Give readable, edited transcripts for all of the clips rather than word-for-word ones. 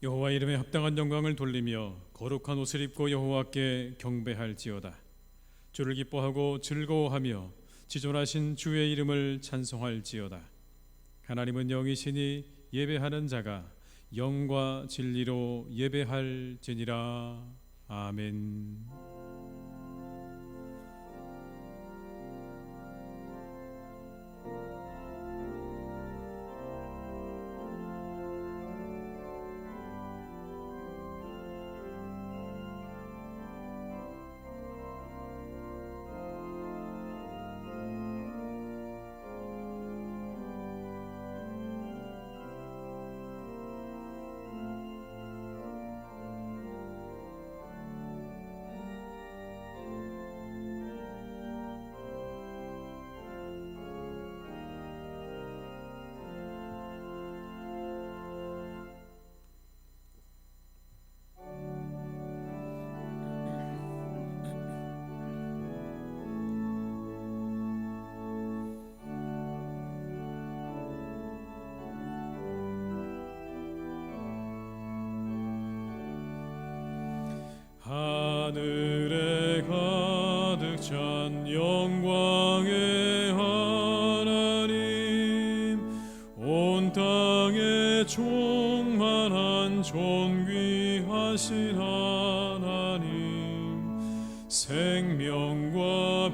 여호와 이름에 합당한 영광을 돌리며 거룩한 옷을 입고 여호와께 경배할지어다. 주를 기뻐하고 즐거워하며 지존하신 주의 이름을 찬송할지어다. 하나님은 영이시니 예배하는 자가 영과 진리로 예배할지니라. 아멘. 하늘에 가득 찬 영광의 하나님, 온 땅에 충만한 존귀하신 하나님, 생명과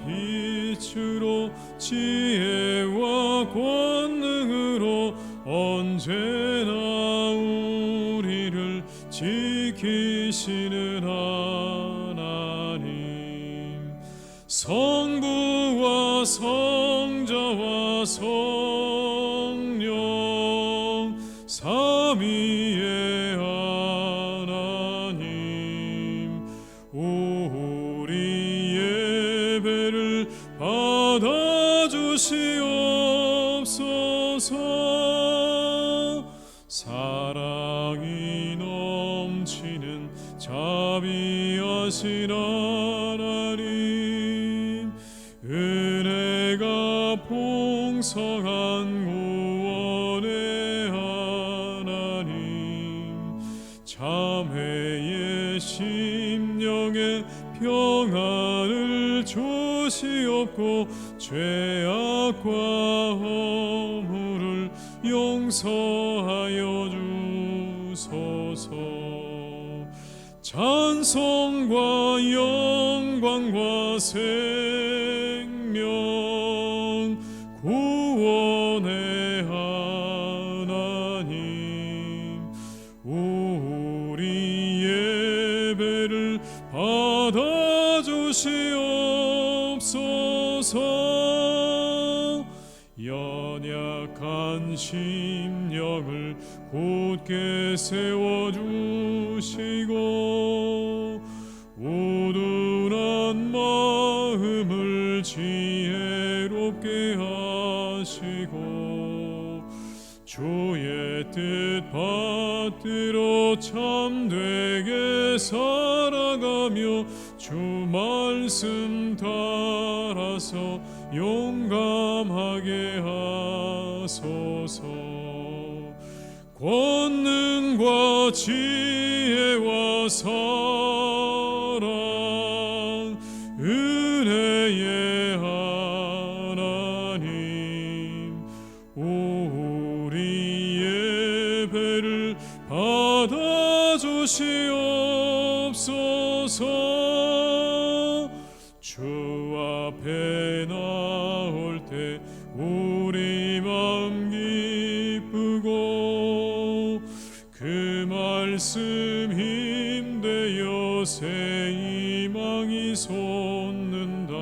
빛으로 지혜와 권능으로 언제나 우리를 지키시는 하나님, 성부와 성자와 성령 삼위의 하나님, 우리 예배를 받아주시옵소서. 사랑이 넘치는 자비하신 하나님, 은혜가 풍성한 구원의 하나님, 참회의 심령에 평안을 주시옵고 죄악과 허물을 용서하여 주소서. 찬송과 영광과 생명 구원의 하나님, 우리 예배를 받아주시옵소서. 연약한 심령을 굳게 세워주시고 우둔한 마음을 지혜롭게 하시고 주의 뜻 받들어 참되게 살아가며 주 말씀 따라서 용감하게 하소서. 권능과 지혜와 사랑 은혜의 하나님, 우리 예배를 받아주시옵소서. 주 앞에 나올 때 우리 마음 기쁘고 그 말씀 힘되어 새 희망이 솟는다.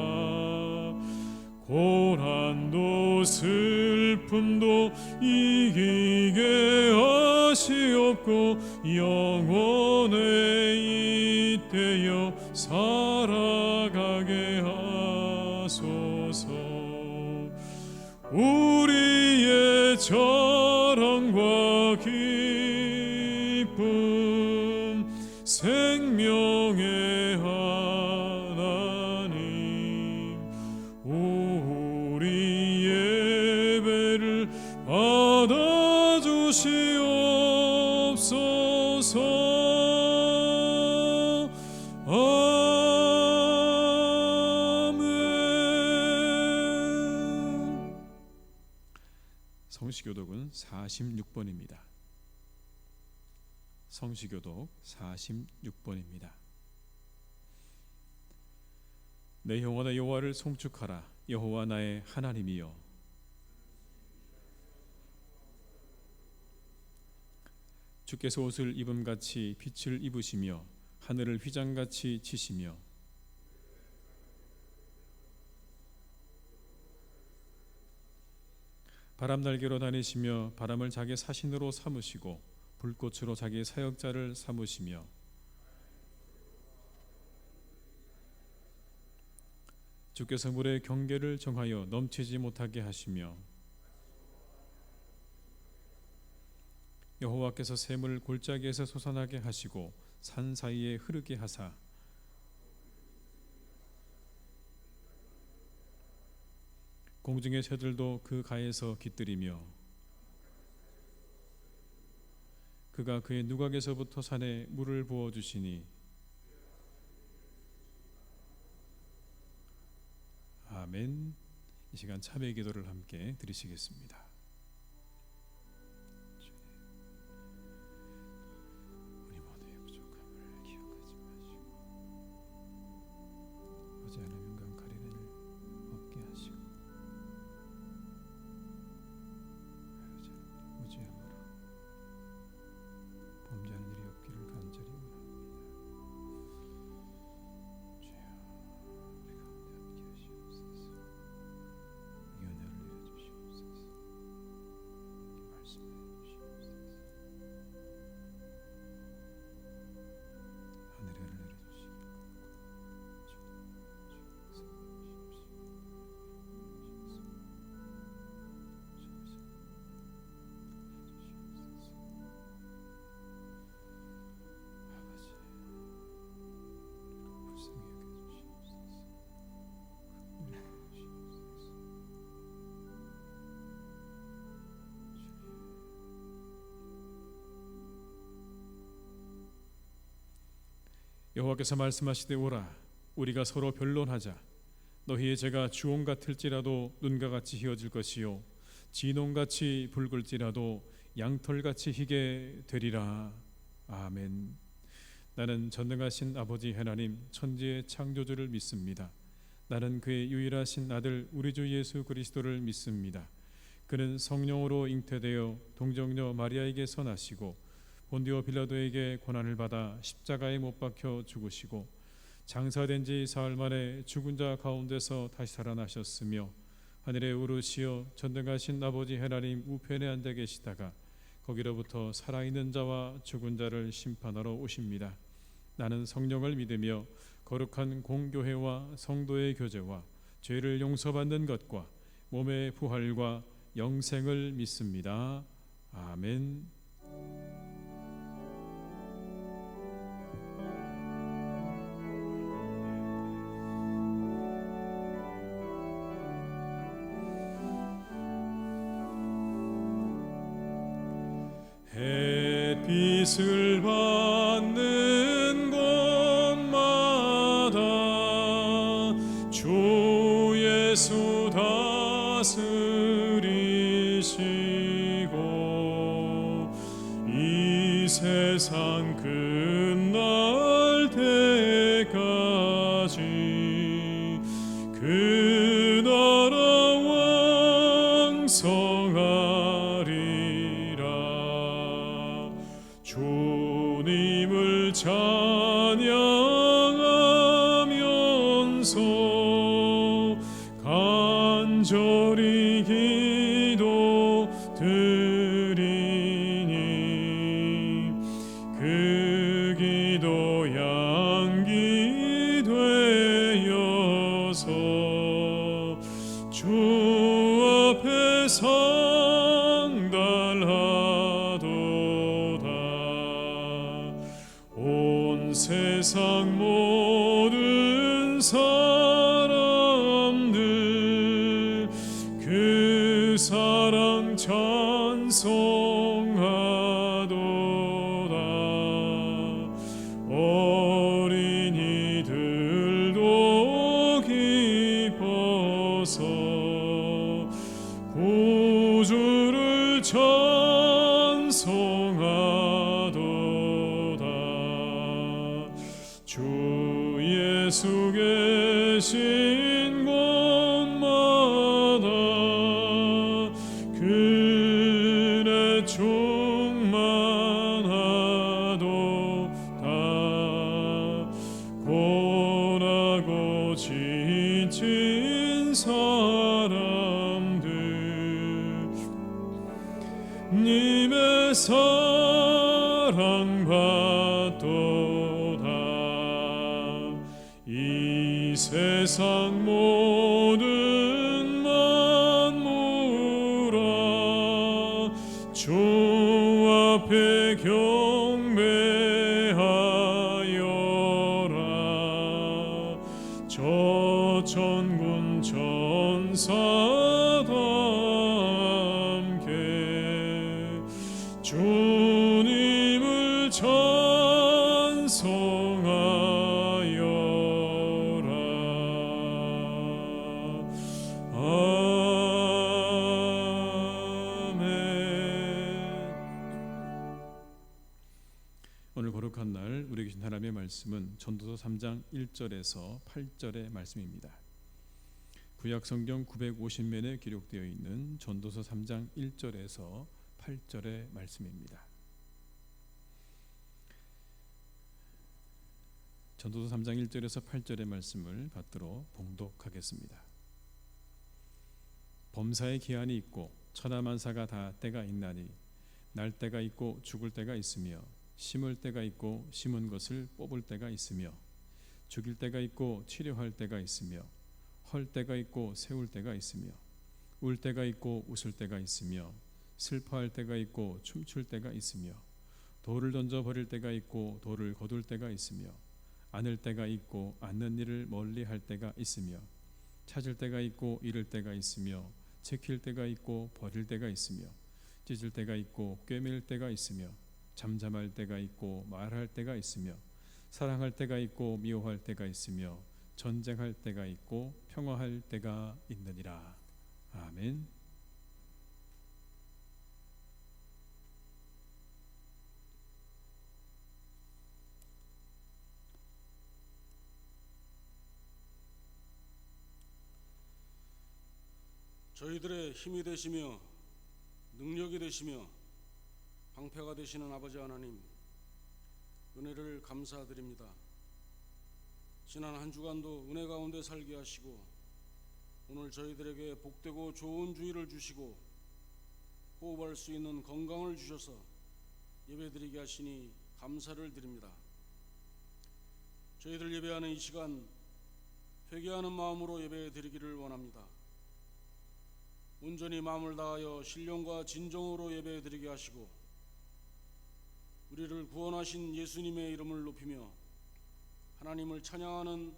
고난도 슬픔도 이기게 하시옵고 영원에 잇대어 살아가게 하소서. 우리의 자랑과 기쁨 생명의 하나님, 우리 예배를 받아주시옵소서. 성시교독은 46번입니다. 성시교독 46번입니다. 내 영혼아 여호와를 송축하라. 여호와 나의 하나님이여. 주께서 옷을 입음같이 빛을 입으시며 하늘을 휘장같이 치시며 바람 날개로 다니시며 바람을 자기 사신으로 삼으시고 불꽃으로 자기 사역자를 삼으시며 주께서 물의 경계를 정하여 넘치지 못하게 하시며 여호와께서 샘을 골짜기에서 솟아나게 하시고 산 사이에 흐르게 하사 공중의 새들도 그 가에서 깃들이며 그가 그의 누각에서부터 산에 물을 부어주시니 아멘. 이 시간 참회 기도를 함께 드리시겠습니다. 우리 모두의 부족함을 기억하지 마시고 오지 않으면 강 가리는 일 없게 하시고 무죄함으로 범죄하는 일이 없기를 간절히 원합니다. 주여 우리 가운데 함께 하시옵소서. 연애를 내려주시옵소서. 말씀해 주시옵소서. 하늘에를 내려주시길 여호와께서 말씀하시되 오라 우리가 서로 변론하자. 너희의 죄가 주홍 같을지라도 눈과 같이 희어질 것이요 진홍같이 붉을지라도 양털같이 희게 되리라. 아멘. 나는 전능하신 아버지 하나님 천지의 창조주를 믿습니다. 나는 그의 유일하신 아들 우리 주 예수 그리스도를 믿습니다. 그는 성령으로 잉태되어 동정녀 마리아에게서 나시고 본디오 빌라도에게 고난을 받아 십자가에 못 박혀 죽으시고 장사된 지 사흘 만에 죽은 자 가운데서 다시 살아나셨으며 하늘에 오르시어 전능하신 아버지 하나님 우편에 앉아 계시다가 거기로부터 살아있는 자와 죽은 자를 심판하러 오십니다. 나는 성령을 믿으며 거룩한 공교회와 성도의 교제와 죄를 용서받는 것과 몸의 부활과 영생을 믿습니다. 아멘. 햇빛을 받는 곳마다 주 예수 다스리시고 이 세상 끝날 때까지 그 나라 왕성하리라. 주님을 찬양하면서 간절히 기도드리니 그 기도 양기 되어서 주 앞에 상달하도다. 온 세상 모든 사람들 그 사랑 찬송하도다. 어린이들도 기뻐서 구주를 주 예수 계신 곳마다 그네 충만하도다. 고나고 지친 사람들 님의 사랑받도다. 이 세상 모든 만물아 주 앞에 경배하여라. 저 천군 천사다 함께 주님을 찬송하여라. 아멘. 오늘 거룩한 날 우리 계신 하나님의 말씀은 전도서 3장 1절에서 8절의 말씀입니다. 구약 성경 950면에 기록되어 있는 전도서 3장 1절에서 8절의 말씀입니다. 전도서 3장 1절에서 8절의 말씀을 받들어 봉독하겠습니다. 범사의 기한이 있고 천하만사가 다 때가 있나니 날 때가 있고 죽을 때가 있으며 심을 때가 있고 심은 것을 뽑을 때가 있으며 죽일 때가 있고 치료할 때가 있으며 헐 때가 있고 세울 때가 있으며 울 때가 있고 웃을 때가 있으며 슬퍼할 때가 있고 춤출 때가 있으며 돌을 던져 버릴 때가 있고 돌을 거둘 때가 있으며 안을 때가 있고 않는 일을 멀리할 때가 있으며 찾을 때가 있고 잃을 때가 있으며 지킬 때가 있고 버릴 때가 있으며 찢을 때가 있고 꿰맬 때가 있으며 잠잠할 때가 있고 말할 때가 있으며 사랑할 때가 있고 미워할 때가 있으며 전쟁할 때가 있고 평화할 때가 있느니라. 아멘. 저희들의 힘이 되시며 능력이 되시며 방패가 되시는 아버지 하나님, 은혜를 감사드립니다. 지난 한 주간도 은혜 가운데 살게 하시고 오늘 저희들에게 복되고 좋은 주일을 주시고 호흡할 수 있는 건강을 주셔서 예배드리게 하시니 감사를 드립니다. 저희들 예배하는 이 시간 회개하는 마음으로 예배드리기를 원합니다. 온전히 마음을 다하여 신령과 진정으로 예배드리게 하시고 우리를 구원하신 예수님의 이름을 높이며 하나님을 찬양하는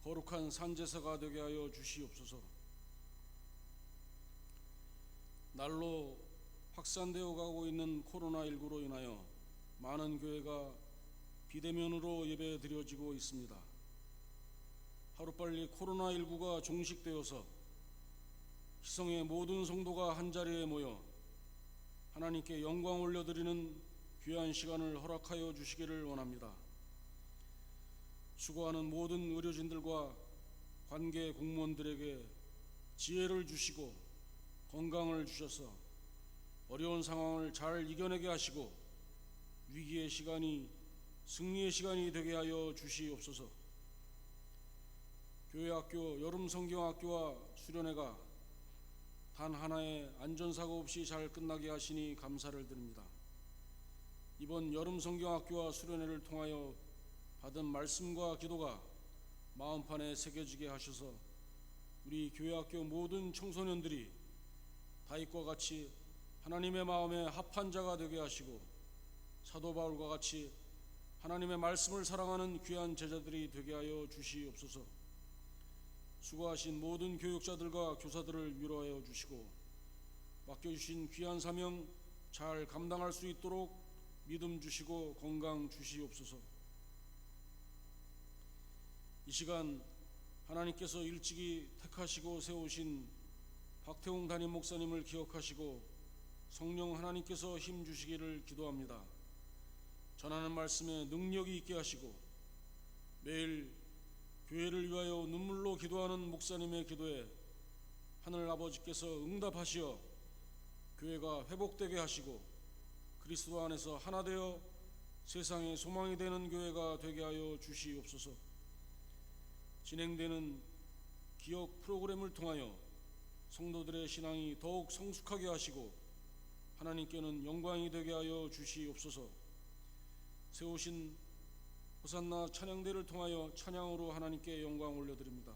거룩한 산제사가 되게 하여 주시옵소서. 날로 확산되어 가고 있는 코로나19로 인하여 많은 교회가 비대면으로 예배드려지고 있습니다. 하루빨리 코로나19가 종식되어서 희성의 모든 성도가 한자리에 모여 하나님께 영광 올려드리는 귀한 시간을 허락하여 주시기를 원합니다. 수고하는 모든 의료진들과 관계 공무원들에게 지혜를 주시고 건강을 주셔서 어려운 상황을 잘 이겨내게 하시고 위기의 시간이 승리의 시간이 되게 하여 주시옵소서. 교회학교 여름성경학교와 수련회가 단 하나의 안전사고 없이 잘 끝나게 하시니 감사를 드립니다. 이번 여름성경학교와 수련회를 통하여 받은 말씀과 기도가 마음판에 새겨지게 하셔서 우리 교회학교 모든 청소년들이 다윗과 같이 하나님의 마음에 합한 자가 되게 하시고 사도 바울과 같이 하나님의 말씀을 사랑하는 귀한 제자들이 되게 하여 주시옵소서. 수고하신 모든 교육자들과 교사들을 위로하여 주시고 맡겨주신 귀한 사명 잘 감당할 수 있도록 믿음 주시고 건강 주시옵소서. 이 시간 하나님께서 일찍이 택하시고 세우신 박태웅 담임 목사님을 기억하시고 성령 하나님께서 힘 주시기를 기도합니다. 전하는 말씀에 능력이 있게 하시고 매일 교회를 위하여 눈물로 기도하는 목사님의 기도에 하늘 아버지께서 응답하시어 교회가 회복되게 하시고 그리스도 안에서 하나 되어 세상의 소망이 되는 교회가 되게 하여 주시옵소서. 진행되는 기억 프로그램을 통하여 성도들의 신앙이 더욱 성숙하게 하시고 하나님께는 영광이 되게 하여 주시옵소서. 세우신 호산나 찬양대를 통하여 찬양으로 하나님께 영광 올려드립니다.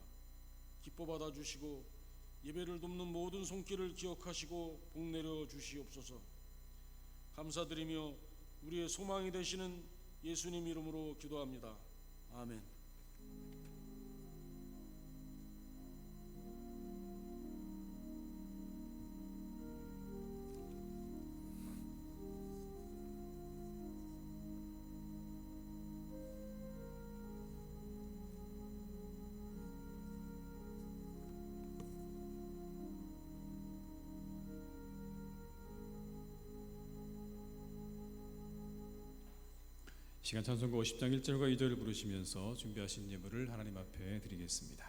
기뻐 받아주시고 예배를 돕는 모든 손길을 기억하시고 복내려 주시옵소서. 감사드리며 우리의 소망이 되시는 예수님 이름으로 기도합니다. 아멘. 시간 찬송가 50장 1절과 2절을 부르시면서 준비하신 예물을 하나님 앞에 드리겠습니다.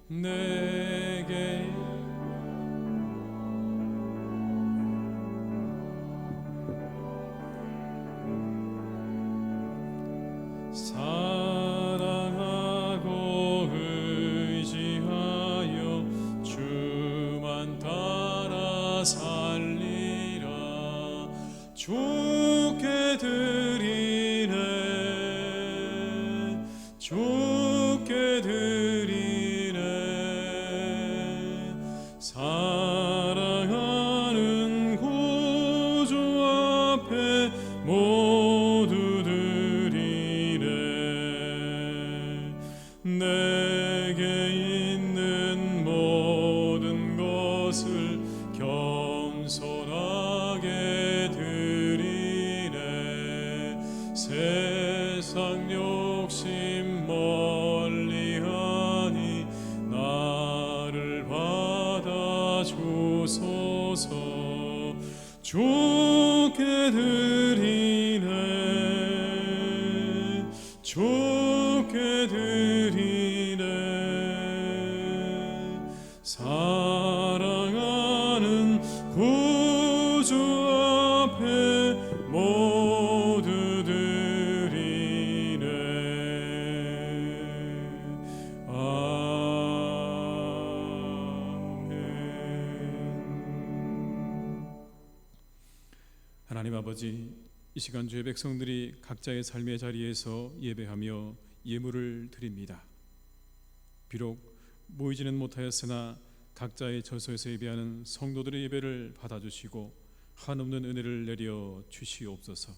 내게 주께 드리네 주께 드리네 사랑하는 구주 앞에 모두 드리네 내게 있는 모든 것을 겸손하게 세상 욕심 멀리하니 나를 받아주소서 주께 드리네 주께 드리네 사랑하는 구주 앞에 모두 드리네 아멘. 하나님 아버지, 이 시간 주의 백성들이 각자의 삶의 자리에서 예배하며 예물을 드립니다. 비록 모이지는 못하였으나 각자의 처소에서 예배하는 성도들의 예배를 받아주시고 한없는 은혜를 내려 주시옵소서.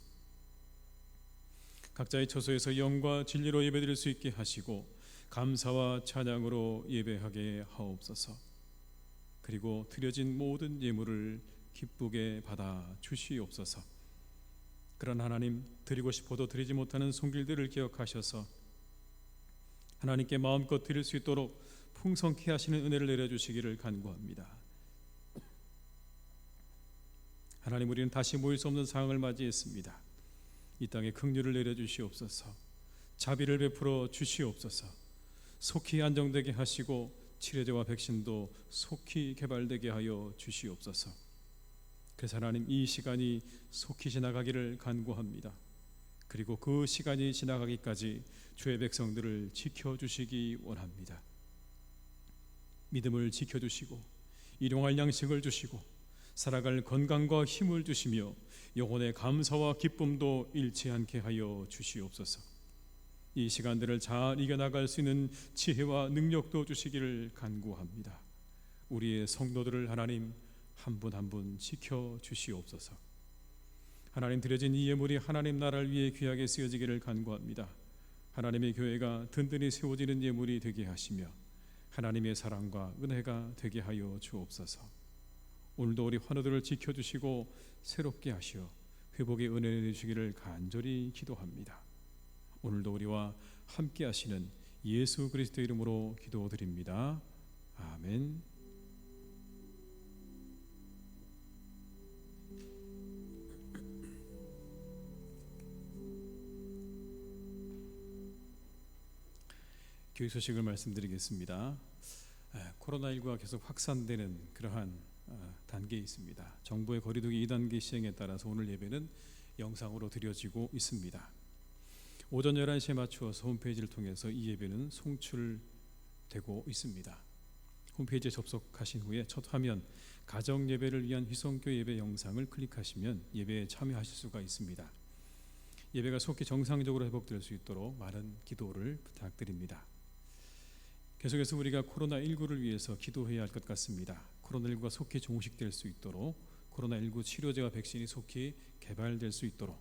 각자의 처소에서 영과 진리로 예배드릴 수 있게 하시고 감사와 찬양으로 예배하게 하옵소서. 그리고 드려진 모든 예물을 기쁘게 받아 주시옵소서. 그런 하나님, 드리고 싶어도 드리지 못하는 손길들을 기억하셔서 하나님께 마음껏 드릴 수 있도록 풍성케 하시는 은혜를 내려주시기를 간구합니다. 하나님, 우리는 다시 모일 수 없는 상황을 맞이했습니다. 이 땅에 긍휼을 내려주시옵소서. 자비를 베풀어 주시옵소서. 속히 안정되게 하시고 치료제와 백신도 속히 개발되게 하여 주시옵소서. 그래서 하나님, 이 시간이 속히 지나가기를 간구합니다. 그리고 그 시간이 지나가기까지 주의 백성들을 지켜주시기 원합니다. 믿음을 지켜주시고 일용할 양식을 주시고 살아갈 건강과 힘을 주시며 영혼의 감사와 기쁨도 잃지 않게 하여 주시옵소서. 이 시간들을 잘 이겨나갈 수 있는 지혜와 능력도 주시기를 간구합니다. 우리의 성도들을 하나님 한 분 한 분 지켜주시옵소서. 하나님, 드려진 이 예물이 하나님 나라를 위해 귀하게 쓰여지기를 간구합니다. 하나님의 교회가 든든히 세워지는 예물이 되게 하시며 하나님의 사랑과 은혜가 되게 하여 주옵소서. 오늘도 우리 환우들을 지켜주시고 새롭게 하시어 회복의 은혜를 내주시기를 간절히 기도합니다. 오늘도 우리와 함께 하시는 예수 그리스도 이름으로 기도드립니다. 아멘. 교육 소식을 말씀드리겠습니다. 코로나19가 계속 확산되는 그러한 단계에 있습니다. 정부의 거리두기 2단계 시행에 따라서 오늘 예배는 영상으로 드려지고 있습니다. 오전 11시에 맞추어서 홈페이지를 통해서 이 예배는 송출되고 있습니다. 홈페이지에 접속하신 후에 첫 화면 가정 예배를 위한 희성교 예배 영상을 클릭하시면 예배에 참여하실 수가 있습니다. 예배가 속히 정상적으로 회복될 수 있도록 많은 기도를 부탁드립니다. 계속해서 우리가 코로나19를 위해서 기도해야 할 것 같습니다. 코로나19가 속히 종식될 수 있도록, 코로나19 치료제와 백신이 속히 개발될 수 있도록,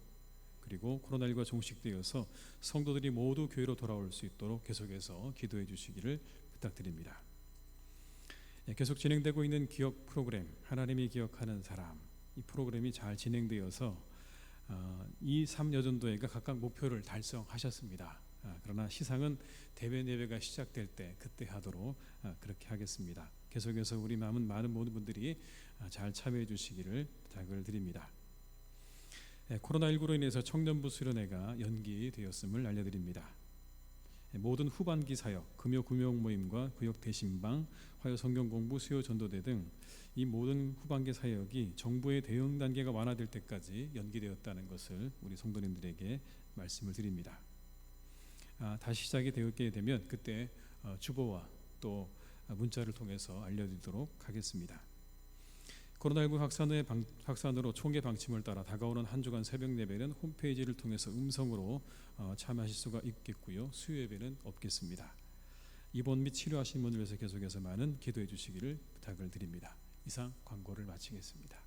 그리고 코로나19가 종식되어서 성도들이 모두 교회로 돌아올 수 있도록 계속해서 기도해 주시기를 부탁드립니다. 계속 진행되고 있는 기억 프로그램 하나님이 기억하는 사람, 이 프로그램이 잘 진행되어서 2, 3여전도회가 각각 목표를 달성하셨습니다. 그러나 시상은 대면 예배가 시작될 때 그때 하도록 그렇게 하겠습니다. 계속해서 우리 많은 모든 분들이 잘 참여해 주시기를 부탁을 드립니다. 코로나19로 인해서 청년부 수련회가 연기되었음을 알려드립니다. 모든 후반기 사역, 금요 구명 모임과 구역 대신방, 화요 성경 공부, 수요 전도대 등 이 모든 후반기 사역이 정부의 대응 단계가 완화될 때까지 연기되었다는 것을 우리 성도님들에게 말씀을 드립니다. 다시 시작이 되게 되면 그때 주보와 또 문자를 통해서 알려드리도록 하겠습니다. 코로나19 확산으로 총계 방침을 따라 다가오는 한 주간 새벽 예배는 홈페이지를 통해서 음성으로 참여하실 수가 있겠고요. 수요 예배는 없겠습니다. 입원 및 치료하신 분을 위해서 계속해서 많은 기도해 주시기를 부탁을 드립니다. 이상 광고를 마치겠습니다.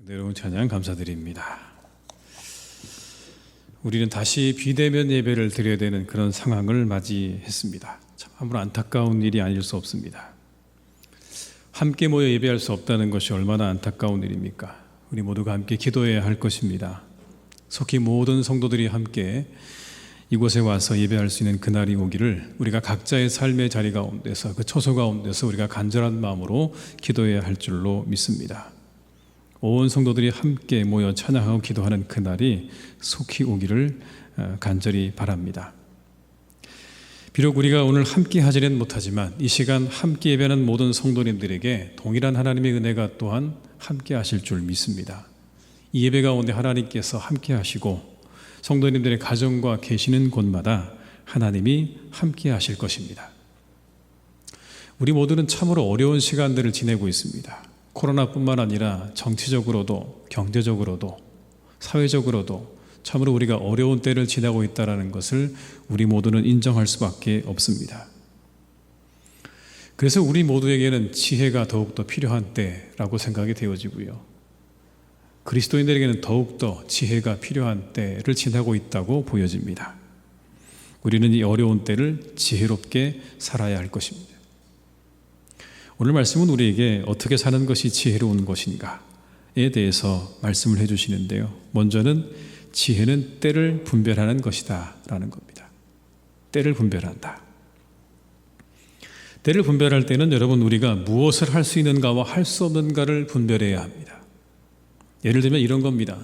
여러분 찬양 감사드립니다. 우리는 다시 비대면 예배를 드려야 되는 그런 상황을 맞이했습니다. 참 아무런 안타까운 일이 아닐 수 없습니다. 함께 모여 예배할 수 없다는 것이 얼마나 안타까운 일입니까? 우리 모두가 함께 기도해야 할 것입니다. 속히 모든 성도들이 함께 이곳에 와서 예배할 수 있는 그날이 오기를 우리가 각자의 삶의 자리 가운데서 그 처소 가운데서 우리가 간절한 마음으로 기도해야 할 줄로 믿습니다. 온 성도들이 함께 모여 찬양하고 기도하는 그날이 속히 오기를 간절히 바랍니다. 비록 우리가 오늘 함께 하지는 못하지만 이 시간 함께 예배하는 모든 성도님들에게 동일한 하나님의 은혜가 또한 함께 하실 줄 믿습니다. 이 예배 가운데 하나님께서 함께 하시고 성도님들의 가정과 계시는 곳마다 하나님이 함께 하실 것입니다. 우리 모두는 참으로 어려운 시간들을 지내고 있습니다. 코로나뿐만 아니라 정치적으로도 경제적으로도 사회적으로도 참으로 우리가 어려운 때를 지나고 있다는 것을 우리 모두는 인정할 수밖에 없습니다. 그래서 우리 모두에게는 지혜가 더욱더 필요한 때라고 생각이 되어지고요. 그리스도인들에게는 더욱더 지혜가 필요한 때를 지나고 있다고 보여집니다. 우리는 이 어려운 때를 지혜롭게 살아야 할 것입니다. 오늘 말씀은 우리에게 어떻게 사는 것이 지혜로운 것인가에 대해서 말씀을 해주시는데요. 먼저는 지혜는 때를 분별하는 것이다 라는 겁니다. 때를 분별한다. 때를 분별할 때는 여러분 우리가 무엇을 할 수 있는가와 할 수 없는가를 분별해야 합니다. 예를 들면 이런 겁니다.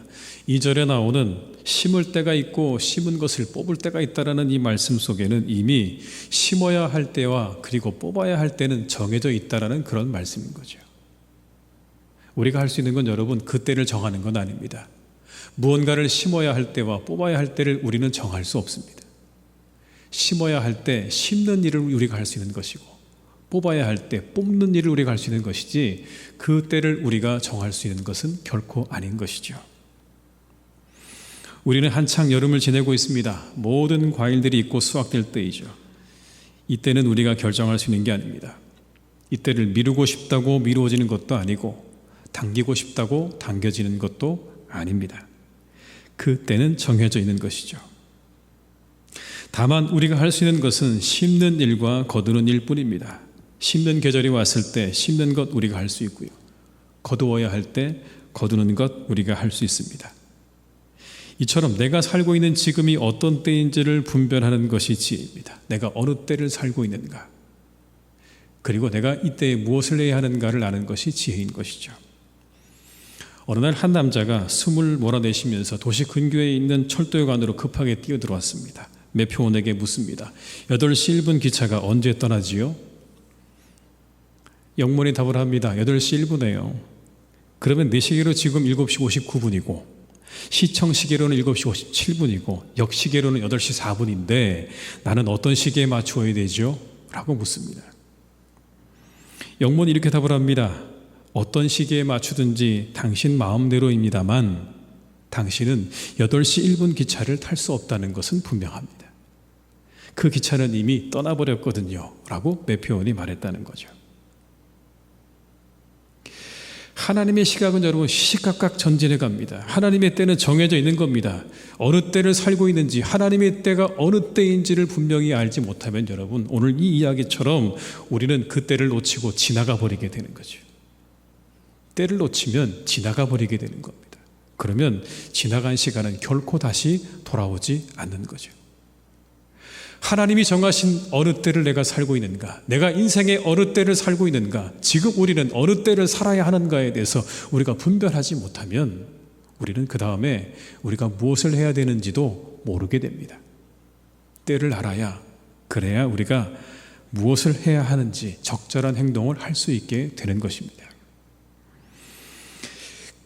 2절에 나오는 심을 때가 있고 심은 것을 뽑을 때가 있다라는 이 말씀 속에는 이미 심어야 할 때와 그리고 뽑아야 할 때는 정해져 있다라는 그런 말씀인 거죠. 우리가 할 수 있는 건 여러분 그 때를 정하는 건 아닙니다. 무언가를 심어야 할 때와 뽑아야 할 때를 우리는 정할 수 없습니다. 심어야 할 때 심는 일을 우리가 할 수 있는 것이고 뽑아야 할 때 뽑는 일을 우리가 할 수 있는 것이지 그 때를 우리가 정할 수 있는 것은 결코 아닌 것이죠. 우리는 한창 여름을 지내고 있습니다. 모든 과일들이 익고 수확될 때이죠. 이때는 우리가 결정할 수 있는 게 아닙니다. 이때를 미루고 싶다고 미루어지는 것도 아니고 당기고 싶다고 당겨지는 것도 아닙니다. 그 때는 정해져 있는 것이죠. 다만 우리가 할 수 있는 것은 심는 일과 거두는 일뿐입니다. 심는 계절이 왔을 때 심는 것 우리가 할 수 있고요. 거두어야 할 때 거두는 것 우리가 할 수 있습니다. 이처럼 내가 살고 있는 지금이 어떤 때인지를 분별하는 것이 지혜입니다. 내가 어느 때를 살고 있는가, 그리고 내가 이때에 무엇을 해야 하는가를 아는 것이 지혜인 것이죠. 어느 날 한 남자가 숨을 몰아내시면서 도시 근교에 있는 철도역 안으로 급하게 뛰어들어왔습니다. 매표원에게 묻습니다. 8시 1분 기차가 언제 떠나지요? 영문이 답을 합니다. 8시 1분에요. 그러면 내 시계로 지금 7시 59분이고 시청 시계로는 7시 57분이고 역시계로는 8시 4분인데 나는 어떤 시계에 맞추어야 되죠? 라고 묻습니다. 영문이 이렇게 답을 합니다. 어떤 시계에 맞추든지 당신 마음대로입니다만 당신은 8시 1분 기차를 탈 수 없다는 것은 분명합니다. 그 기차는 이미 떠나버렸거든요. 라고 매표원이 말했다는 거죠. 하나님의 시각은 여러분 시시각각 전진해 갑니다. 하나님의 때는 정해져 있는 겁니다. 어느 때를 살고 있는지 하나님의 때가 어느 때인지를 분명히 알지 못하면 여러분 오늘 이 이야기처럼 우리는 그 때를 놓치고 지나가 버리게 되는 거죠. 때를 놓치면 지나가 버리게 되는 겁니다. 그러면 지나간 시간은 결코 다시 돌아오지 않는 거죠. 하나님이 정하신 어느 때를 내가 살고 있는가, 내가 인생의 어느 때를 살고 있는가, 지금 우리는 어느 때를 살아야 하는가에 대해서 우리가 분별하지 못하면 우리는 그 다음에 우리가 무엇을 해야 되는지도 모르게 됩니다. 때를 알아야, 그래야 우리가 무엇을 해야 하는지 적절한 행동을 할 수 있게 되는 것입니다.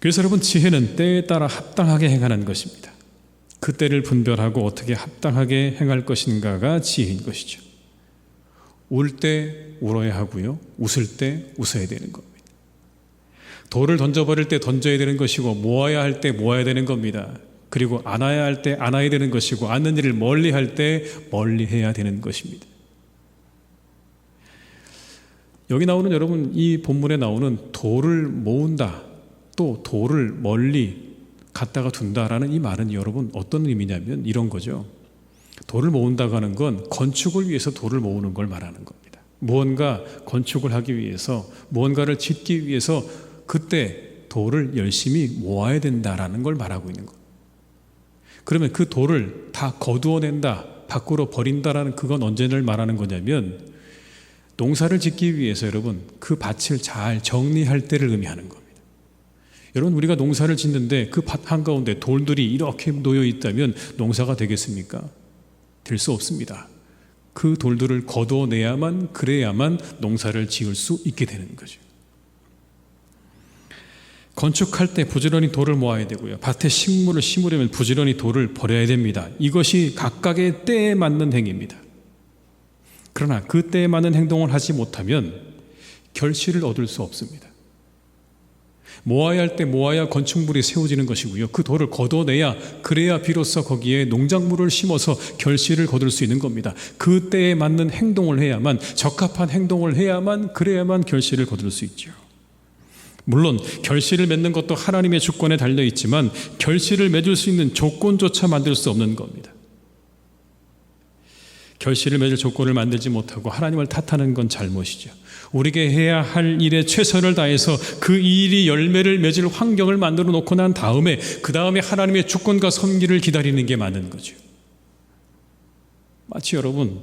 그래서 여러분 지혜는 때에 따라 합당하게 행하는 것입니다. 그 때를 분별하고 어떻게 합당하게 행할 것인가가 지혜인 것이죠. 울 때 울어야 하고요, 웃을 때 웃어야 되는 겁니다. 돌을 던져버릴 때 던져야 되는 것이고 모아야 할 때 모아야 되는 겁니다. 그리고 안아야 할 때 안아야 되는 것이고 안는 일을 멀리 할 때 멀리 해야 되는 것입니다. 여기 나오는 여러분 이 본문에 나오는 돌을 모은다, 또 돌을 멀리 갖다가 둔다라는 이 말은 여러분 어떤 의미냐면 이런 거죠. 돌을 모은다고 하는 건 건축을 위해서 돌을 모으는 걸 말하는 겁니다. 무언가 건축을 하기 위해서, 무언가를 짓기 위해서 그때 돌을 열심히 모아야 된다라는 걸 말하고 있는 거예요. 그러면 그 돌을 다 거두어낸다, 밖으로 버린다라는 그건 언제를 말하는 거냐면 농사를 짓기 위해서 여러분 그 밭을 잘 정리할 때를 의미하는 겁니다. 여러분, 우리가 농사를 짓는데 그 밭 한가운데 돌들이 이렇게 놓여 있다면 농사가 되겠습니까? 될 수 없습니다. 그 돌들을 거두어내야만, 그래야만 농사를 지을 수 있게 되는 거죠. 건축할 때 부지런히 돌을 모아야 되고요. 밭에 식물을 심으려면 부지런히 돌을 버려야 됩니다. 이것이 각각의 때에 맞는 행위입니다. 그러나 그 때에 맞는 행동을 하지 못하면 결실을 얻을 수 없습니다. 모아야 할 때 모아야 건축물이 세워지는 것이고요. 그 돌을 걷어내야, 그래야 비로소 거기에 농작물을 심어서 결실을 거둘 수 있는 겁니다. 그 때에 맞는 행동을 해야만, 적합한 행동을 해야만, 그래야만 결실을 거둘 수 있죠. 물론 결실을 맺는 것도 하나님의 주권에 달려 있지만 결실을 맺을 수 있는 조건조차 만들 수 없는 겁니다. 결실을 맺을 조건을 만들지 못하고 하나님을 탓하는 건 잘못이죠. 우리에게 해야 할 일에 최선을 다해서 그 일이 열매를 맺을 환경을 만들어 놓고 난 다음에 그 다음에 하나님의 주권과 섭리를 기다리는 게 맞는 거죠. 마치 여러분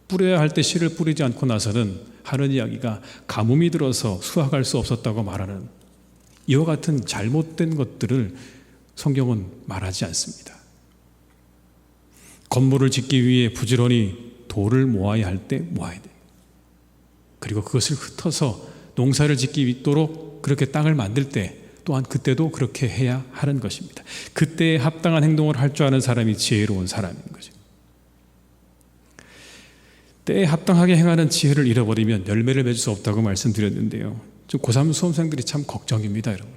뿌려야 할 때 씨를 뿌리지 않고 나서는 하는 이야기가 가뭄이 들어서 수확할 수 없었다고 말하는 이와 같은 잘못된 것들을 성경은 말하지 않습니다. 건물을 짓기 위해 부지런히 돌을 모아야 할 때 모아야 돼요. 그리고 그것을 흩어서 농사를 짓기 있도록 그렇게 땅을 만들 때 또한 그때도 그렇게 해야 하는 것입니다. 그때에 합당한 행동을 할 줄 아는 사람이 지혜로운 사람인 거죠. 때에 합당하게 행하는 지혜를 잃어버리면 열매를 맺을 수 없다고 말씀드렸는데요. 좀 고3 수험생들이 참 걱정입니다, 여러분.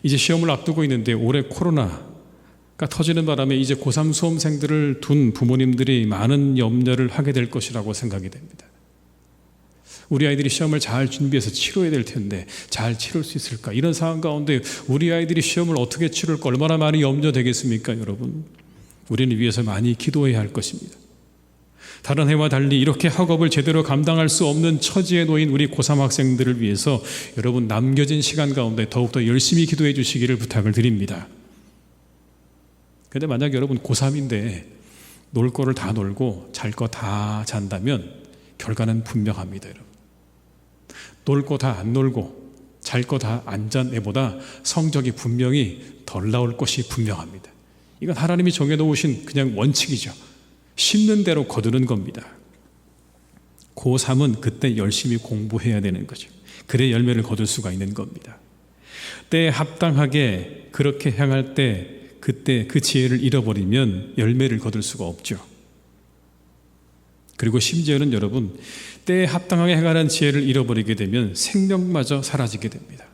이제 시험을 앞두고 있는데 올해 코로나가 터지는 바람에 이제 고3 수험생들을 둔 부모님들이 많은 염려를 하게 될 것이라고 생각이 됩니다. 우리 아이들이 시험을 잘 준비해서 치러야 될 텐데 잘 치를 수 있을까? 이런 상황 가운데 우리 아이들이 시험을 어떻게 치를까? 얼마나 많이 염려되겠습니까, 여러분? 우리는 위해서 많이 기도해야 할 것입니다. 다른 해와 달리 이렇게 학업을 제대로 감당할 수 없는 처지에 놓인 우리 고3 학생들을 위해서 여러분 남겨진 시간 가운데 더욱더 열심히 기도해 주시기를 부탁을 드립니다. 그런데 만약 여러분 고3인데 놀 거를 다 놀고 잘 거 다 잔다면 결과는 분명합니다, 여러분. 놀 거 다 안 놀고 잘 거 다 안 잔 애보다 성적이 분명히 덜 나올 것이 분명합니다. 이건 하나님이 정해놓으신 그냥 원칙이죠. 심는 대로 거두는 겁니다. 고3은 그때 열심히 공부해야 되는 거죠. 그래 열매를 거둘 수가 있는 겁니다. 때에 합당하게 그렇게 행할 때 그때 그 지혜를 잃어버리면 열매를 거둘 수가 없죠. 그리고 심지어는 여러분 때에 합당하게 행하는 지혜를 잃어버리게 되면 생명마저 사라지게 됩니다.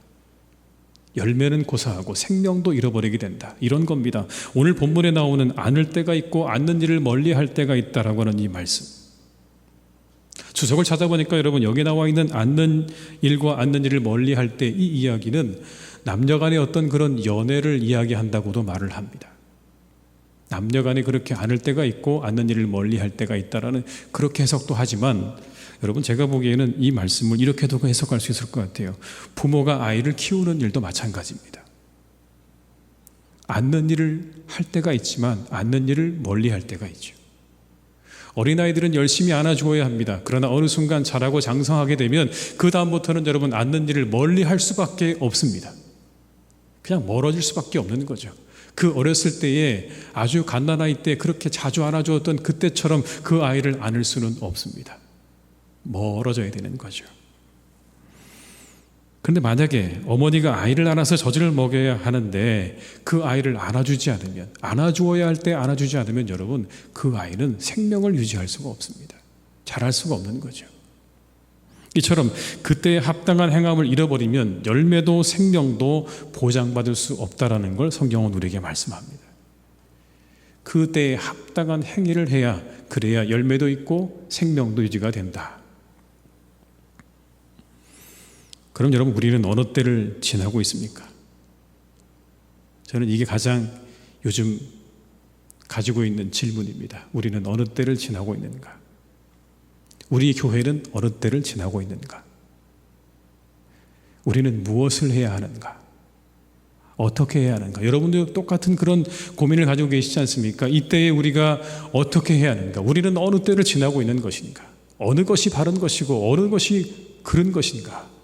열매는 고사하고 생명도 잃어버리게 된다. 이런 겁니다. 오늘 본문에 나오는 안을 때가 있고 않는 일을 멀리할 때가 있다라고 하는 이 말씀. 주석을 찾아보니까 여러분 여기 나와 있는 않는 일과 않는 일을 멀리할 때 이 이야기는 남녀간의 어떤 그런 연애를 이야기한다고도 말을 합니다. 남녀간에 그렇게 않을 때가 있고 않는 일을 멀리할 때가 있다라는 그렇게 해석도 하지만 여러분 제가 보기에는 이 말씀을 이렇게도 해석할 수 있을 것 같아요. 부모가 아이를 키우는 일도 마찬가지입니다. 않는 일을 할 때가 있지만 않는 일을 멀리할 때가 있죠. 어린아이들은 열심히 안아주어야 합니다. 그러나 어느 순간 자라고 장성하게 되면 그 다음부터는 여러분 않는 일을 멀리할 수밖에 없습니다. 그냥 멀어질 수밖에 없는 거죠. 그 어렸을 때에 아주 갓난아이 때 그렇게 자주 안아주었던 그때처럼 그 아이를 안을 수는 없습니다. 멀어져야 되는 거죠. 그런데 만약에 어머니가 아이를 안아서 젖을 먹여야 하는데 그 아이를 안아주지 않으면, 안아주어야 할 때 안아주지 않으면 여러분 그 아이는 생명을 유지할 수가 없습니다. 자랄 수가 없는 거죠. 이처럼 그때의 합당한 행함을 잃어버리면 열매도 생명도 보장받을 수 없다라는 걸 성경은 우리에게 말씀합니다. 그때에 합당한 행위를 해야 그래야 열매도 있고 생명도 유지가 된다. 그럼 여러분, 우리는 어느 때를 지나고 있습니까? 저는 이게 가장 요즘 가지고 있는 질문입니다. 우리는 어느 때를 지나고 있는가? 우리 교회는 어느 때를 지나고 있는가? 우리는 무엇을 해야 하는가? 어떻게 해야 하는가? 여러분도 똑같은 그런 고민을 가지고 계시지 않습니까? 이때에 우리가 어떻게 해야 하는가? 우리는 어느 때를 지나고 있는 것인가? 어느 것이 바른 것이고 어느 것이 그른 것인가?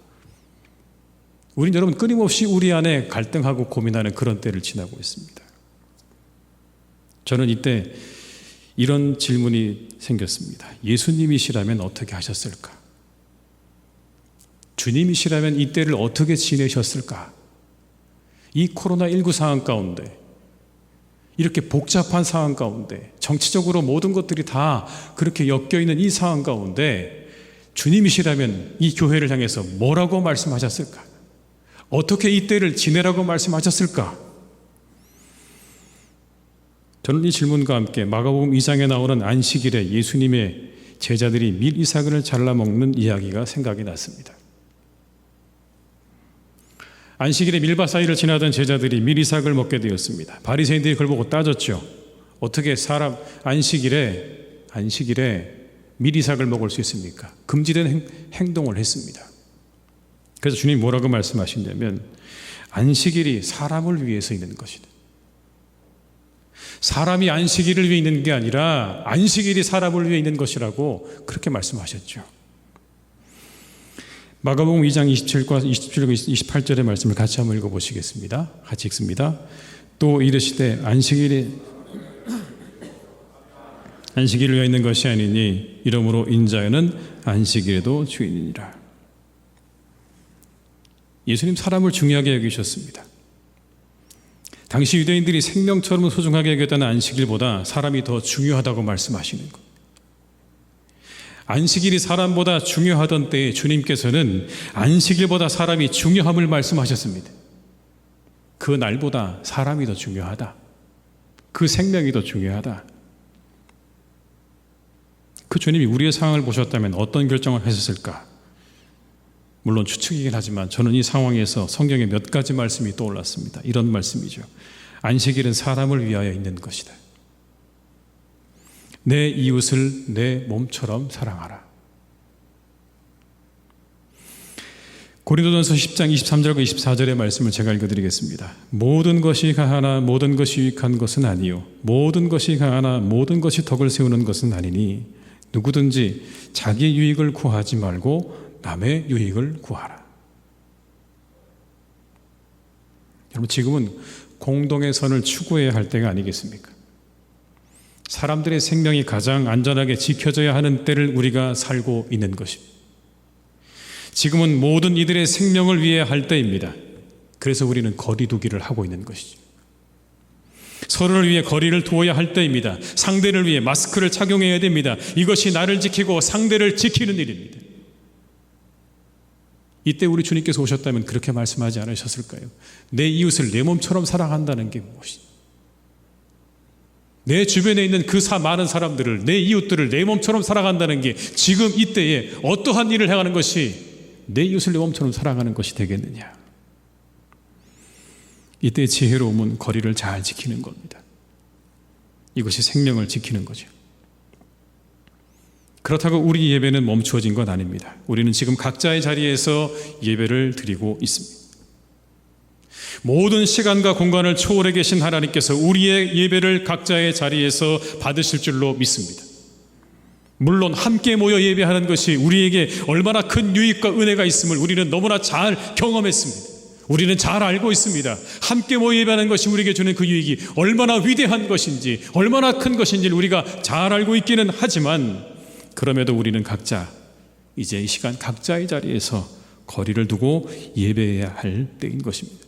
우리는 여러분 끊임없이 우리 안에 갈등하고 고민하는 그런 때를 지나고 있습니다. 저는 이때 이런 질문이 생겼습니다. 예수님이시라면 어떻게 하셨을까? 주님이시라면 이 때를 어떻게 지내셨을까? 이 코로나19 상황 가운데, 이렇게 복잡한 상황 가운데, 정치적으로 모든 것들이 다 그렇게 엮여있는 이 상황 가운데 주님이시라면 이 교회를 향해서 뭐라고 말씀하셨을까? 어떻게 이 때를 지내라고 말씀하셨을까? 저는 이 질문과 함께 마가복음 2장에 나오는 안식일에 예수님의 제자들이 밀 이삭을 잘라 먹는 이야기가 생각이 났습니다. 안식일에 밀밭 사이를 지나던 제자들이 밀 이삭을 먹게 되었습니다. 바리새인들이 그걸 보고 따졌죠. 어떻게 사람 안식일에 밀 이삭을 먹을 수 있습니까? 금지된 행동을 했습니다. 그래서 주님이 뭐라고 말씀하시냐면, 안식일이 사람을 위해서 있는 것이다. 사람이 안식일을 위해 있는 게 아니라 안식일이 사람을 위해 있는 것이라고 그렇게 말씀하셨죠. 마가복음 2장 27과 28절의 말씀을 같이 한번 읽어보시겠습니다. 같이 읽습니다. 또 이르시되 안식일을 위하여 있는 것이 아니니 이러므로 인자는 안식일에도 주인이니라. 예수님 사람을 중요하게 여기셨습니다. 당시 유대인들이 생명처럼 소중하게 여겼던 안식일보다 사람이 더 중요하다고 말씀하시는 것. 안식일이 사람보다 중요하던 때에 주님께서는 안식일보다 사람이 중요함을 말씀하셨습니다. 그 날보다 사람이 더 중요하다. 그 생명이 더 중요하다. 그 주님이 우리의 상황을 보셨다면 어떤 결정을 하셨을까? 물론 추측이긴 하지만 저는 이 상황에서 성경에 몇 가지 말씀이 떠올랐습니다. 이런 말씀이죠. 안식일은 사람을 위하여 있는 것이다. 내 이웃을 내 몸처럼 사랑하라. 고린도전서 10장 23절과 24절의 말씀을 제가 읽어드리겠습니다. 모든 것이 가하나 모든 것이 유익한 것은 아니요 모든 것이 가하나 모든 것이 덕을 세우는 것은 아니니 누구든지 자기 유익을 구하지 말고 남의 유익을 구하라. 여러분, 지금은 공동의 선을 추구해야 할 때가 아니겠습니까? 사람들의 생명이 가장 안전하게 지켜져야 하는 때를 우리가 살고 있는 것입니다. 지금은 모든 이들의 생명을 위해 할 때입니다. 그래서 우리는 거리 두기를 하고 있는 것이죠. 서로를 위해 거리를 두어야 할 때입니다. 상대를 위해 마스크를 착용해야 됩니다. 이것이 나를 지키고 상대를 지키는 일입니다. 이때 우리 주님께서 오셨다면 그렇게 말씀하지 않으셨을까요? 내 이웃을 내 몸처럼 사랑한다는 게 무엇이냐? 내 주변에 있는 그 많은 사람들을, 내 이웃들을 내 몸처럼 사랑한다는 게 지금 이때에 어떠한 일을 행하는 것이 내 이웃을 내 몸처럼 사랑하는 것이 되겠느냐? 이때의 지혜로움은 거리를 잘 지키는 겁니다. 이것이 생명을 지키는 거죠. 그렇다고 우리 예배는 멈추어진 건 아닙니다. 우리는 지금 각자의 자리에서 예배를 드리고 있습니다. 모든 시간과 공간을 초월해 계신 하나님께서 우리의 예배를 각자의 자리에서 받으실 줄로 믿습니다. 물론 함께 모여 예배하는 것이 우리에게 얼마나 큰 유익과 은혜가 있음을 우리는 너무나 잘 경험했습니다. 우리는 잘 알고 있습니다. 함께 모여 예배하는 것이 우리에게 주는 그 유익이 얼마나 위대한 것인지, 얼마나 큰 것인지를 우리가 잘 알고 있기는 하지만, 그럼에도 우리는 각자 이제 이 시간 각자의 자리에서 거리를 두고 예배해야 할 때인 것입니다.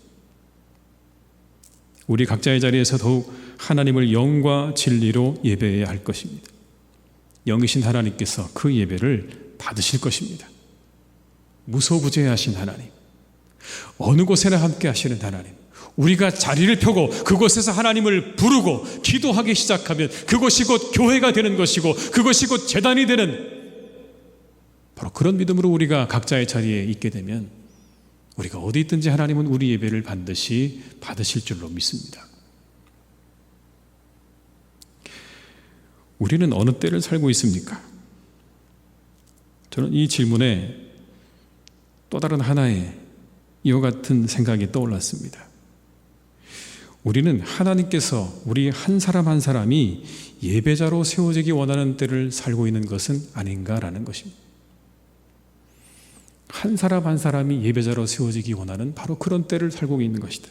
우리 각자의 자리에서 더욱 하나님을 영과 진리로 예배해야 할 것입니다. 영이신 하나님께서 그 예배를 받으실 것입니다. 무소부재하신 하나님, 어느 곳에나 함께 하시는 하나님, 우리가 자리를 펴고 그곳에서 하나님을 부르고 기도하기 시작하면 그것이 곧 교회가 되는 것이고 그것이 곧 제단이 되는, 바로 그런 믿음으로 우리가 각자의 자리에 있게 되면 우리가 어디 있든지 하나님은 우리 예배를 반드시 받으실 줄로 믿습니다. 우리는 어느 때를 살고 있습니까? 저는 이 질문에 또 다른 하나의 이와 같은 생각이 떠올랐습니다. 우리는 하나님께서 우리 한 사람 한 사람이 예배자로 세워지기 원하는 때를 살고 있는 것은 아닌가라는 것입니다. 한 사람 한 사람이 예배자로 세워지기 원하는 바로 그런 때를 살고 있는 것이다.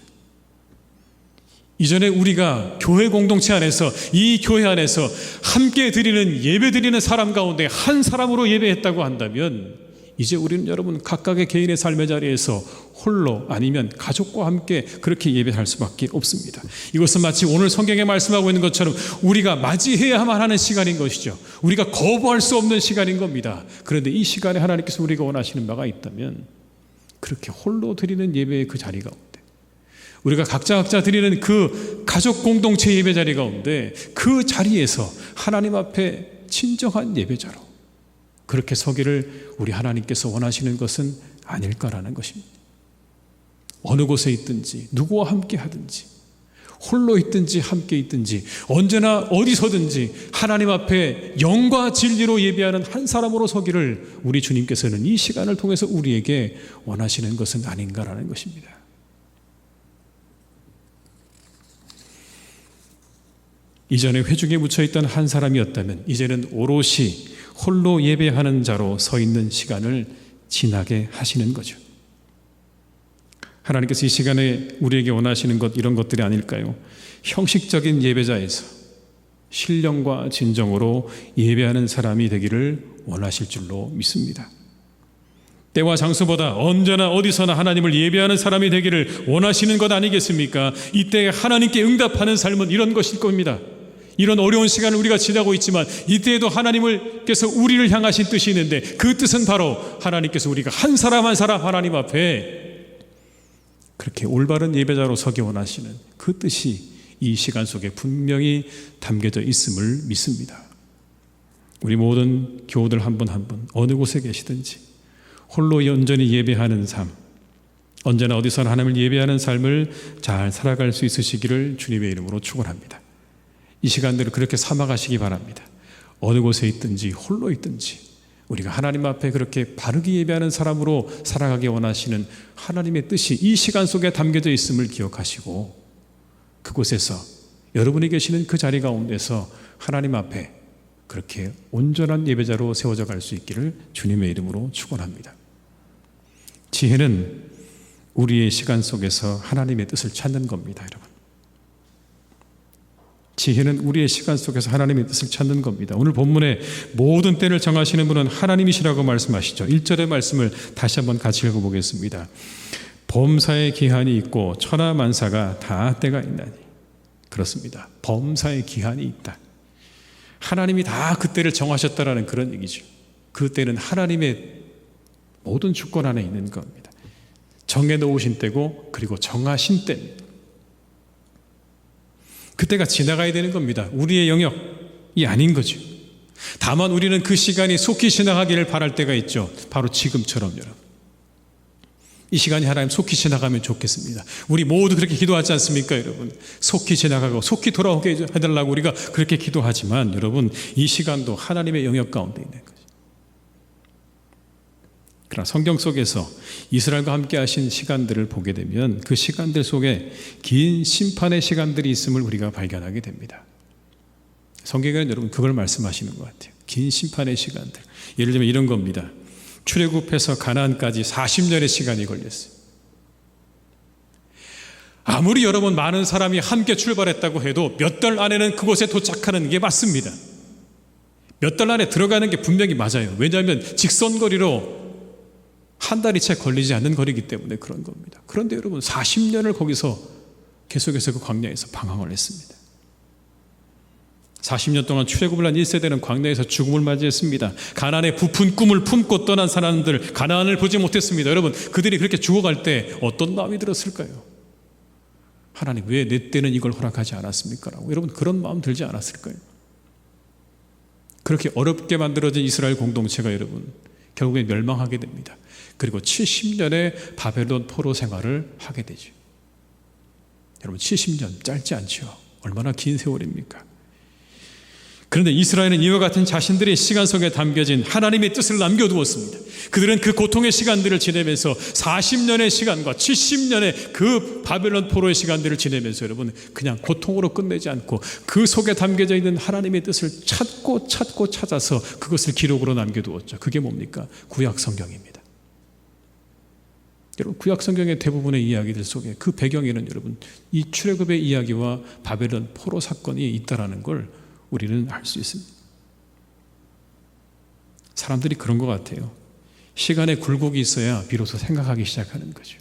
이전에 우리가 교회 공동체 안에서, 이 교회 안에서 함께 드리는 예배 드리는 사람 가운데 한 사람으로 예배했다고 한다면, 이제 우리는 여러분 각각의 개인의 삶의 자리에서 홀로 아니면 가족과 함께 그렇게 예배할 수밖에 없습니다. 이것은 마치 오늘 성경에 말씀하고 있는 것처럼 우리가 맞이해야만 하는 시간인 것이죠. 우리가 거부할 수 없는 시간인 겁니다. 그런데 이 시간에 하나님께서 우리가 원하시는 바가 있다면, 그렇게 홀로 드리는 예배의 그 자리 가운데, 우리가 각자 드리는 그 가족 공동체 예배 자리 가운데, 그 자리에서 하나님 앞에 진정한 예배자로 그렇게 서기를 우리 하나님께서 원하시는 것은 아닐까라는 것입니다. 어느 곳에 있든지, 누구와 함께 하든지, 홀로 있든지 함께 있든지, 언제나 어디서든지 하나님 앞에 영과 진리로 예배하는 한 사람으로 서기를 우리 주님께서는 이 시간을 통해서 우리에게 원하시는 것은 아닌가라는 것입니다. 이전에 회중에 묻혀있던 한 사람이었다면 이제는 오롯이 홀로 예배하는 자로 서 있는 시간을 지나게 하시는 거죠. 하나님께서 이 시간에 우리에게 원하시는 것, 이런 것들이 아닐까요? 형식적인 예배자에서 신령과 진정으로 예배하는 사람이 되기를 원하실 줄로 믿습니다. 때와 장소보다 언제나 어디서나 하나님을 예배하는 사람이 되기를 원하시는 것 아니겠습니까? 이때 하나님께 응답하는 삶은 이런 것일 겁니다. 이런 어려운 시간을 우리가 지나고 있지만 이때에도 하나님께서 우리를 향하신 뜻이 있는데, 그 뜻은 바로 하나님께서 우리가 한 사람 한 사람 하나님 앞에 그렇게 올바른 예배자로 서기 원하시는 그 뜻이 이 시간 속에 분명히 담겨져 있음을 믿습니다. 우리 모든 교우들 한 분 한 분 어느 곳에 계시든지 홀로 온전히 예배하는 삶, 언제나 어디서나 하나님을 예배하는 삶을 잘 살아갈 수 있으시기를 주님의 이름으로 축원합니다. 이 시간들을 그렇게 삼아가시기 바랍니다. 어느 곳에 있든지 홀로 있든지 우리가 하나님 앞에 그렇게 바르게 예배하는 사람으로 살아가기 원하시는 하나님의 뜻이 이 시간 속에 담겨져 있음을 기억하시고, 그곳에서 여러분이 계시는 그 자리 가운데서 하나님 앞에 그렇게 온전한 예배자로 세워져 갈 수 있기를 주님의 이름으로 축원합니다. 지혜는 우리의 시간 속에서 하나님의 뜻을 찾는 겁니다, 여러분. 지혜는 우리의 시간 속에서 하나님의 뜻을 찾는 겁니다. 오늘 본문에 모든 때를 정하시는 분은 하나님이시라고 말씀하시죠. 1절의 말씀을 다시 한번 같이 읽어보겠습니다. 범사의 기한이 있고 천하만사가 다 때가 있나니. 그렇습니다. 범사의 기한이 있다. 하나님이 다 그 때를 정하셨다라는 그런 얘기죠. 그 때는 하나님의 모든 주권 안에 있는 겁니다. 정해놓으신 때고, 그리고 정하신 때입니다. 그때가 지나가야 되는 겁니다. 우리의 영역이 아닌 거죠. 다만 우리는 그 시간이 속히 지나가기를 바랄 때가 있죠. 바로 지금처럼 여러분. 이 시간이 하나님 속히 지나가면 좋겠습니다. 우리 모두 그렇게 기도하지 않습니까, 여러분? 속히 지나가고 속히 돌아오게 해달라고 우리가 그렇게 기도하지만, 여러분, 이 시간도 하나님의 영역 가운데 있는 거죠. 그러나 성경 속에서 이스라엘과 함께 하신 시간들을 보게 되면 그 시간들 속에 긴 심판의 시간들이 있음을 우리가 발견하게 됩니다. 성경에는 여러분 그걸 말씀하시는 것 같아요. 긴 심판의 시간들. 예를 들면 이런 겁니다. 출애굽해서 가나안까지 40년의 시간이 걸렸어요. 아무리 여러분 많은 사람이 함께 출발했다고 해도 몇 달 안에는 그곳에 도착하는 게 맞습니다. 몇 달 안에 들어가는 게 분명히 맞아요. 왜냐하면 직선거리로 한 달이 채 걸리지 않는 거리이기 때문에 그런 겁니다. 그런데 여러분 40년을 거기서 계속해서 그 광야에서 방황을 했습니다. 40년 동안 출애굽을 한 1세대는 광야에서 죽음을 맞이했습니다. 가나안의 부푼 꿈을 품고 떠난 사람들, 가나안을 보지 못했습니다. 여러분, 그들이 그렇게 죽어갈 때 어떤 마음이 들었을까요? 하나님, 왜 내 때는 이걸 허락하지 않았습니까? 라고 여러분 그런 마음 들지 않았을까요? 그렇게 어렵게 만들어진 이스라엘 공동체가 여러분 결국에 멸망하게 됩니다. 그리고 70년의 바벨론 포로 생활을 하게 되죠. 여러분 70년 짧지 않죠? 얼마나 긴 세월입니까? 그런데 이스라엘은 이와 같은 자신들의 시간 속에 담겨진 하나님의 뜻을 남겨두었습니다. 그들은 그 고통의 시간들을 지내면서 40년의 시간과 70년의 그 바벨론 포로의 시간들을 지내면서 여러분 그냥 고통으로 끝내지 않고 그 속에 담겨져 있는 하나님의 뜻을 찾고 찾아서 그것을 기록으로 남겨두었죠. 그게 뭡니까? 구약 성경입니다. 여러분 구약 성경의 대부분의 이야기들 속에 그 배경에는 여러분 이 출애굽의 이야기와 바벨론 포로 사건이 있다라는 걸 우리는 알 수 있습니다. 사람들이 그런 것 같아요. 시간에 굴곡이 있어야 비로소 생각하기 시작하는 거죠.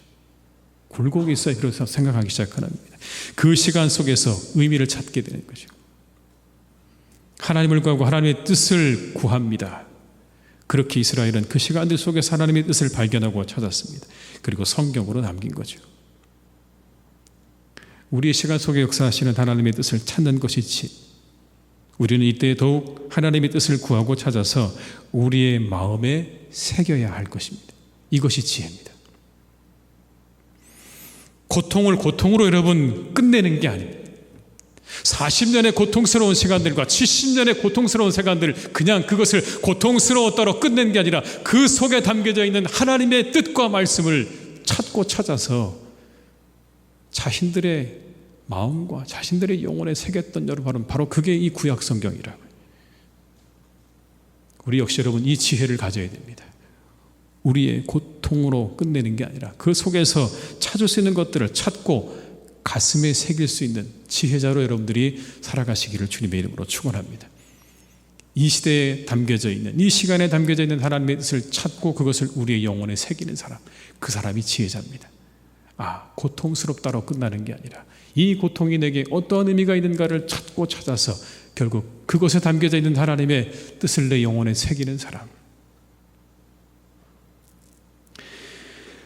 굴곡이 있어야 비로소 생각하기 시작하는 겁니다. 그 시간 속에서 의미를 찾게 되는 거죠. 하나님을 구하고 하나님의 뜻을 구합니다. 그렇게 이스라엘은 그 시간들 속에서 하나님의 뜻을 발견하고 찾았습니다. 그리고 성경으로 남긴 거죠. 우리의 시간 속에 역사하시는 하나님의 뜻을 찾는 것이지 우리는 이때 더욱 하나님의 뜻을 구하고 찾아서 우리의 마음에 새겨야 할 것입니다. 이것이 지혜입니다. 고통을 고통으로 여러분 끝내는 게 아닙니다. 40년의 고통스러운 시간들과 70년의 고통스러운 시간들 그냥 그것을 고통스러웠다로 끝낸 게 아니라 그 속에 담겨져 있는 하나님의 뜻과 말씀을 찾고 찾아서 자신들의 마음과 자신들의 영혼에 새겼던 여러분 바로 그게 이 구약 성경이라고요. 우리 역시 여러분 이 지혜를 가져야 됩니다. 우리의 고통으로 끝내는 게 아니라 그 속에서 찾을 수 있는 것들을 찾고 가슴에 새길 수 있는 지혜자로 여러분들이 살아가시기를 주님의 이름으로 축원합니다. 이 시대에 담겨져 있는 이 시간에 담겨져 있는 하나님의 뜻을 찾고 그것을 우리의 영혼에 새기는 사람, 그 사람이 지혜자입니다. 고통스럽다로 끝나는 게 아니라 이 고통이 내게 어떤 의미가 있는가를 찾고 찾아서 결국 그것에 담겨져 있는 하나님의 뜻을 내 영혼에 새기는 사람.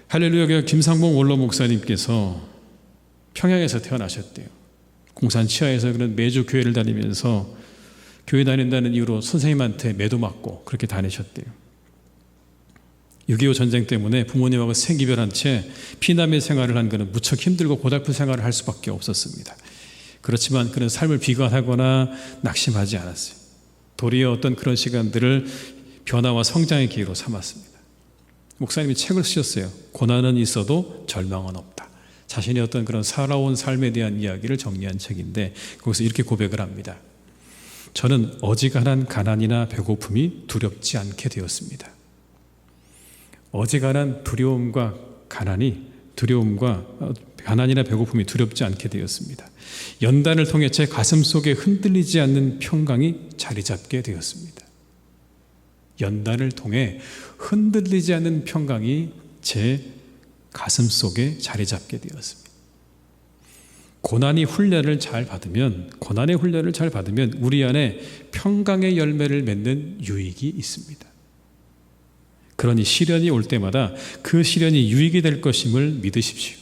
할렐루야. 김상봉 원로 목사님께서 평양에서 태어나셨대요. 공산 치하에서 그런 매주 교회를 다니면서 교회 다닌다는 이유로 선생님한테 매도 맞고 그렇게 다니셨대요. 6.25 전쟁 때문에 부모님하고 생이별한 채 피난민 생활을 한 그는 무척 힘들고 고달픈 생활을 할 수밖에 없었습니다. 그렇지만 그는 삶을 비관하거나 낙심하지 않았어요. 도리어 어떤 그런 시간들을 변화와 성장의 기회로 삼았습니다. 목사님이 책을 쓰셨어요. 고난은 있어도 절망은 없다. 자신의 어떤 그런 살아온 삶에 대한 이야기를 정리한 책인데 거기서 이렇게 고백을 합니다. 저는 어지간한 가난이나 배고픔이 두렵지 않게 되었습니다. 어지간한 두려움과 가난이나 배고픔이 두렵지 않게 되었습니다. 연단을 통해 제 가슴 속에 흔들리지 않는 평강이 자리 잡게 되었습니다. 연단을 통해 흔들리지 않는 평강이 제 가슴 속에 자리 잡게 되었습니다. 고난의 훈련을 잘 받으면 우리 안에 평강의 열매를 맺는 유익이 있습니다. 그러니 시련이 올 때마다 그 시련이 유익이 될 것임을 믿으십시오.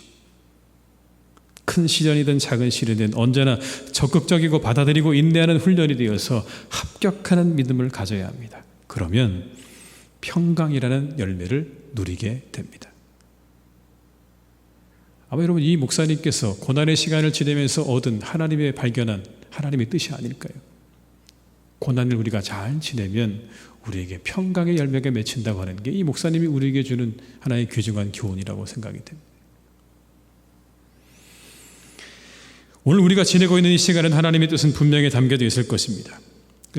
큰 시련이든 작은 시련이든 언제나 적극적이고 받아들이고 인내하는 훈련이 되어서 합격하는 믿음을 가져야 합니다. 그러면 평강이라는 열매를 누리게 됩니다. 아마 여러분 이 목사님께서 고난의 시간을 지내면서 얻은 하나님의 발견한 하나님의 뜻이 아닐까요? 고난을 우리가 잘 지내면 우리에게 평강의 열매가 맺힌다고 하는 게 이 목사님이 우리에게 주는 하나의 귀중한 교훈이라고 생각이 됩니다. 오늘 우리가 지내고 있는 이 시간은 하나님의 뜻은 분명히 담겨져 있을 것입니다.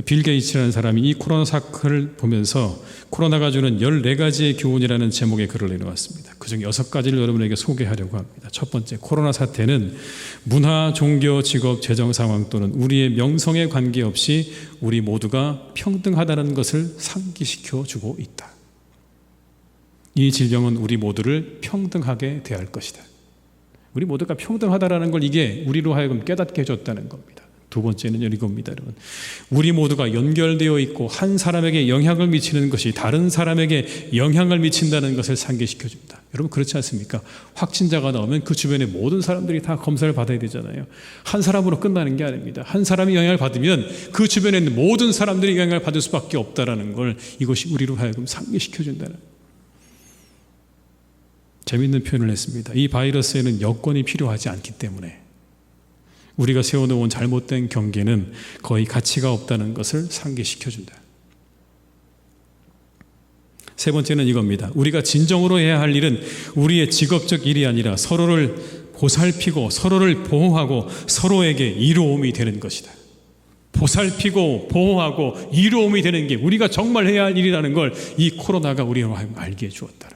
빌 게이츠라는 사람이 이 코로나 사건을 보면서 코로나가 주는 14가지의 교훈이라는 제목의 글을 내놓았습니다. 그중 6가지를 여러분에게 소개하려고 합니다. 첫 번째, 코로나 사태는 문화, 종교, 직업, 재정 상황 또는 우리의 명성에 관계없이 우리 모두가 평등하다는 것을 상기시켜 주고 있다. 이 질병은 우리 모두를 평등하게 대할 것이다. 우리 모두가 평등하다라는 걸 이게 우리로 하여금 깨닫게 해줬다는 겁니다. 두 번째는 이겁니다, 여러분. 우리 모두가 연결되어 있고 한 사람에게 영향을 미치는 것이 다른 사람에게 영향을 미친다는 것을 상기시켜줍니다. 여러분 그렇지 않습니까? 확진자가 나오면 그 주변의 모든 사람들이 다 검사를 받아야 되잖아요. 한 사람으로 끝나는 게 아닙니다. 한 사람이 영향을 받으면 그 주변에 있는 모든 사람들이 영향을 받을 수밖에 없다라는 걸 이것이 우리로 하여금 상기시켜준다는, 재미있는 표현을 했습니다. 이 바이러스에는 여건이 필요하지 않기 때문에 우리가 세워놓은 잘못된 경계는 거의 가치가 없다는 것을 상기시켜준다. 세 번째는 이겁니다. 우리가 진정으로 해야 할 일은 우리의 직업적 일이 아니라 서로를 보살피고 서로를 보호하고 서로에게 이로움이 되는 것이다. 보살피고 보호하고 이로움이 되는 게 우리가 정말 해야 할 일이라는 걸 이 코로나가 우리로 하여금 알게 해주었다.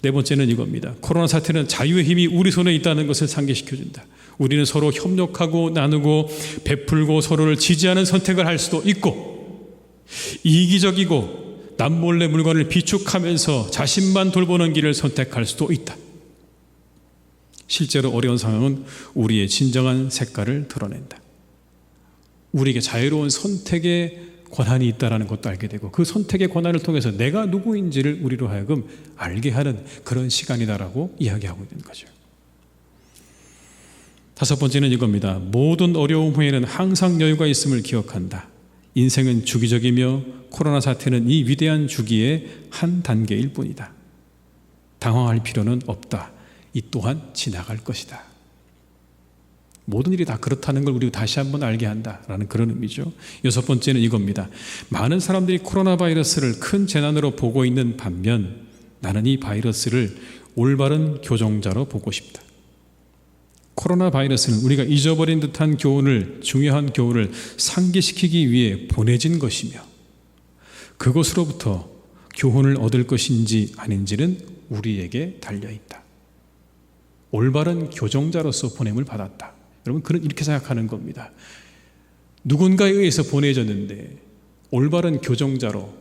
네 번째는 이겁니다. 코로나 사태는 자유의 힘이 우리 손에 있다는 것을 상기시켜준다. 우리는 서로 협력하고 나누고 베풀고 서로를 지지하는 선택을 할 수도 있고, 이기적이고 남몰래 물건을 비축하면서 자신만 돌보는 길을 선택할 수도 있다. 실제로 어려운 상황은 우리의 진정한 색깔을 드러낸다. 우리에게 자유로운 선택의 권한이 있다는 것도 알게 되고, 그 선택의 권한을 통해서 내가 누구인지를 우리로 하여금 알게 하는 그런 시간이다라고 이야기하고 있는 거죠. 다섯 번째는 이겁니다. 모든 어려움 후에는 항상 여유가 있음을 기억한다. 인생은 주기적이며 코로나 사태는 이 위대한 주기의 한 단계일 뿐이다. 당황할 필요는 없다. 이 또한 지나갈 것이다. 모든 일이 다 그렇다는 걸 우리가 다시 한번 알게 한다라는 그런 의미죠. 여섯 번째는 이겁니다. 많은 사람들이 코로나 바이러스를 큰 재난으로 보고 있는 반면 나는 이 바이러스를 올바른 교정자로 보고 싶다. 코로나 바이러스는 우리가 잊어버린 듯한 교훈을, 중요한 교훈을 상기시키기 위해 보내진 것이며, 그것으로부터 교훈을 얻을 것인지 아닌지는 우리에게 달려있다. 올바른 교정자로서 보냄을 받았다. 여러분 그런 이렇게 생각하는 겁니다. 누군가에 의해서 보내졌는데 올바른 교정자로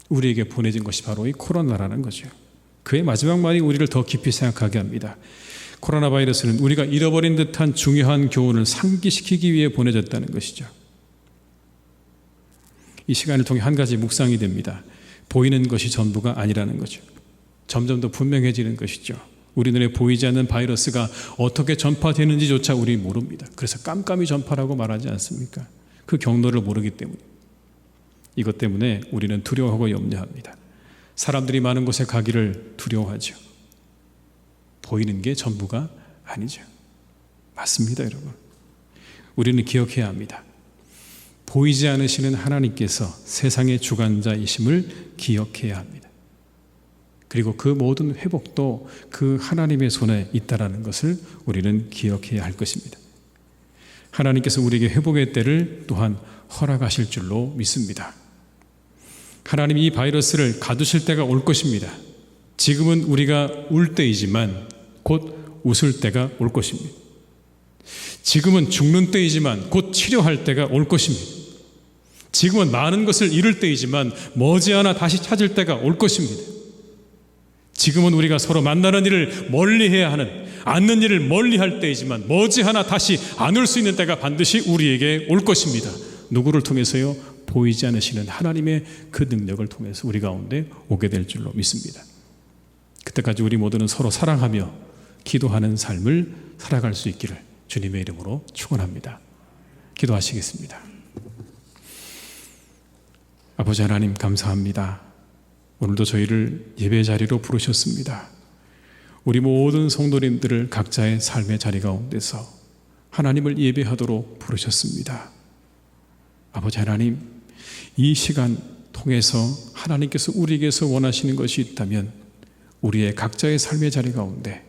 우리에게 보내진 것이 바로 이 코로나라는 거죠. 그의 마지막 말이 우리를 더 깊이 생각하게 합니다. 코로나 바이러스는 우리가 잃어버린 듯한 중요한 교훈을 상기시키기 위해 보내졌다는 것이죠. 이 시간을 통해 한 가지 묵상이 됩니다. 보이는 것이 전부가 아니라는 거죠. 점점 더 분명해지는 것이죠. 우리 눈에 보이지 않는 바이러스가 어떻게 전파되는지조차 우리 모릅니다. 그래서 깜깜이 전파라고 말하지 않습니까? 그 경로를 모르기 때문에. 이것 때문에 우리는 두려워하고 염려합니다. 사람들이 많은 곳에 가기를 두려워하죠. 보이는 게 전부가 아니죠. 맞습니다, 여러분. 우리는 기억해야 합니다. 보이지 않으시는 하나님께서 세상의 주관자이심을 기억해야 합니다. 그리고 그 모든 회복도 그 하나님의 손에 있다는 것을 우리는 기억해야 할 것입니다. 하나님께서 우리에게 회복의 때를 또한 허락하실 줄로 믿습니다. 하나님이 이 바이러스를 가두실 때가 올 것입니다. 지금은 우리가 울 때이지만 곧 웃을 때가 올 것입니다. 지금은 죽는 때이지만 곧 치료할 때가 올 것입니다. 지금은 많은 것을 잃을 때이지만 머지않아 다시 찾을 때가 올 것입니다. 지금은 우리가 서로 만나는 일을 멀리해야 하는, 않는 일을 멀리할 때이지만 머지않아 다시 안을 수 있는 때가 반드시 우리에게 올 것입니다. 누구를 통해서요? 보이지 않으시는 하나님의 그 능력을 통해서 우리 가운데 오게 될 줄로 믿습니다. 그때까지 우리 모두는 서로 사랑하며 기도하는 삶을 살아갈 수 있기를 주님의 이름으로 축원합니다. 기도하시겠습니다. 아버지 하나님 감사합니다. 오늘도 저희를 예배 자리로 부르셨습니다. 우리 모든 성도님들을 각자의 삶의 자리 가운데서 하나님을 예배하도록 부르셨습니다. 아버지 하나님, 이 시간 통해서 하나님께서 우리에게서 원하시는 것이 있다면 우리의 각자의 삶의 자리 가운데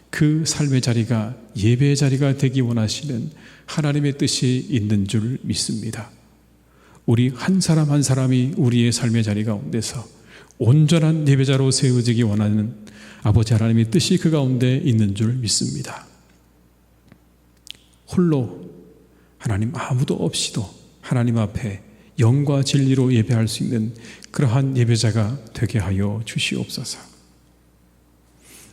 그 삶의 자리가 예배의 자리가 되기 원하시는 하나님의 뜻이 있는 줄 믿습니다. 우리 한 사람 한 사람이 우리의 삶의 자리 가운데서 온전한 예배자로 세워지기 원하는 아버지 하나님의 뜻이 그 가운데 있는 줄 믿습니다. 홀로 하나님 아무도 없이도 하나님 앞에 영과 진리로 예배할 수 있는 그러한 예배자가 되게 하여 주시옵소서.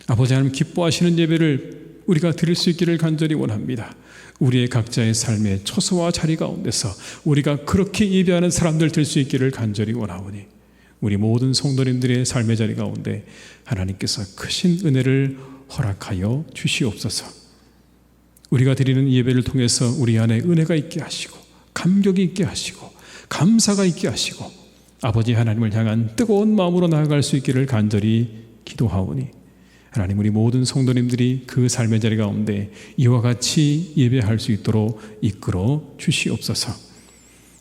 아버지 하나님 기뻐하시는 예배를 우리가 드릴 수 있기를 간절히 원합니다. 우리의 각자의 삶의 처소와 자리 가운데서 우리가 그렇게 예배하는 사람들 될 수 있기를 간절히 원하오니 우리 모든 성도님들의 삶의 자리 가운데 하나님께서 크신 은혜를 허락하여 주시옵소서. 우리가 드리는 예배를 통해서 우리 안에 은혜가 있게 하시고 감격이 있게 하시고 감사가 있게 하시고 아버지 하나님을 향한 뜨거운 마음으로 나아갈 수 있기를 간절히 기도하오니 하나님, 우리 모든 성도님들이 그 삶의 자리 가운데 이와 같이 예배할 수 있도록 이끌어 주시옵소서.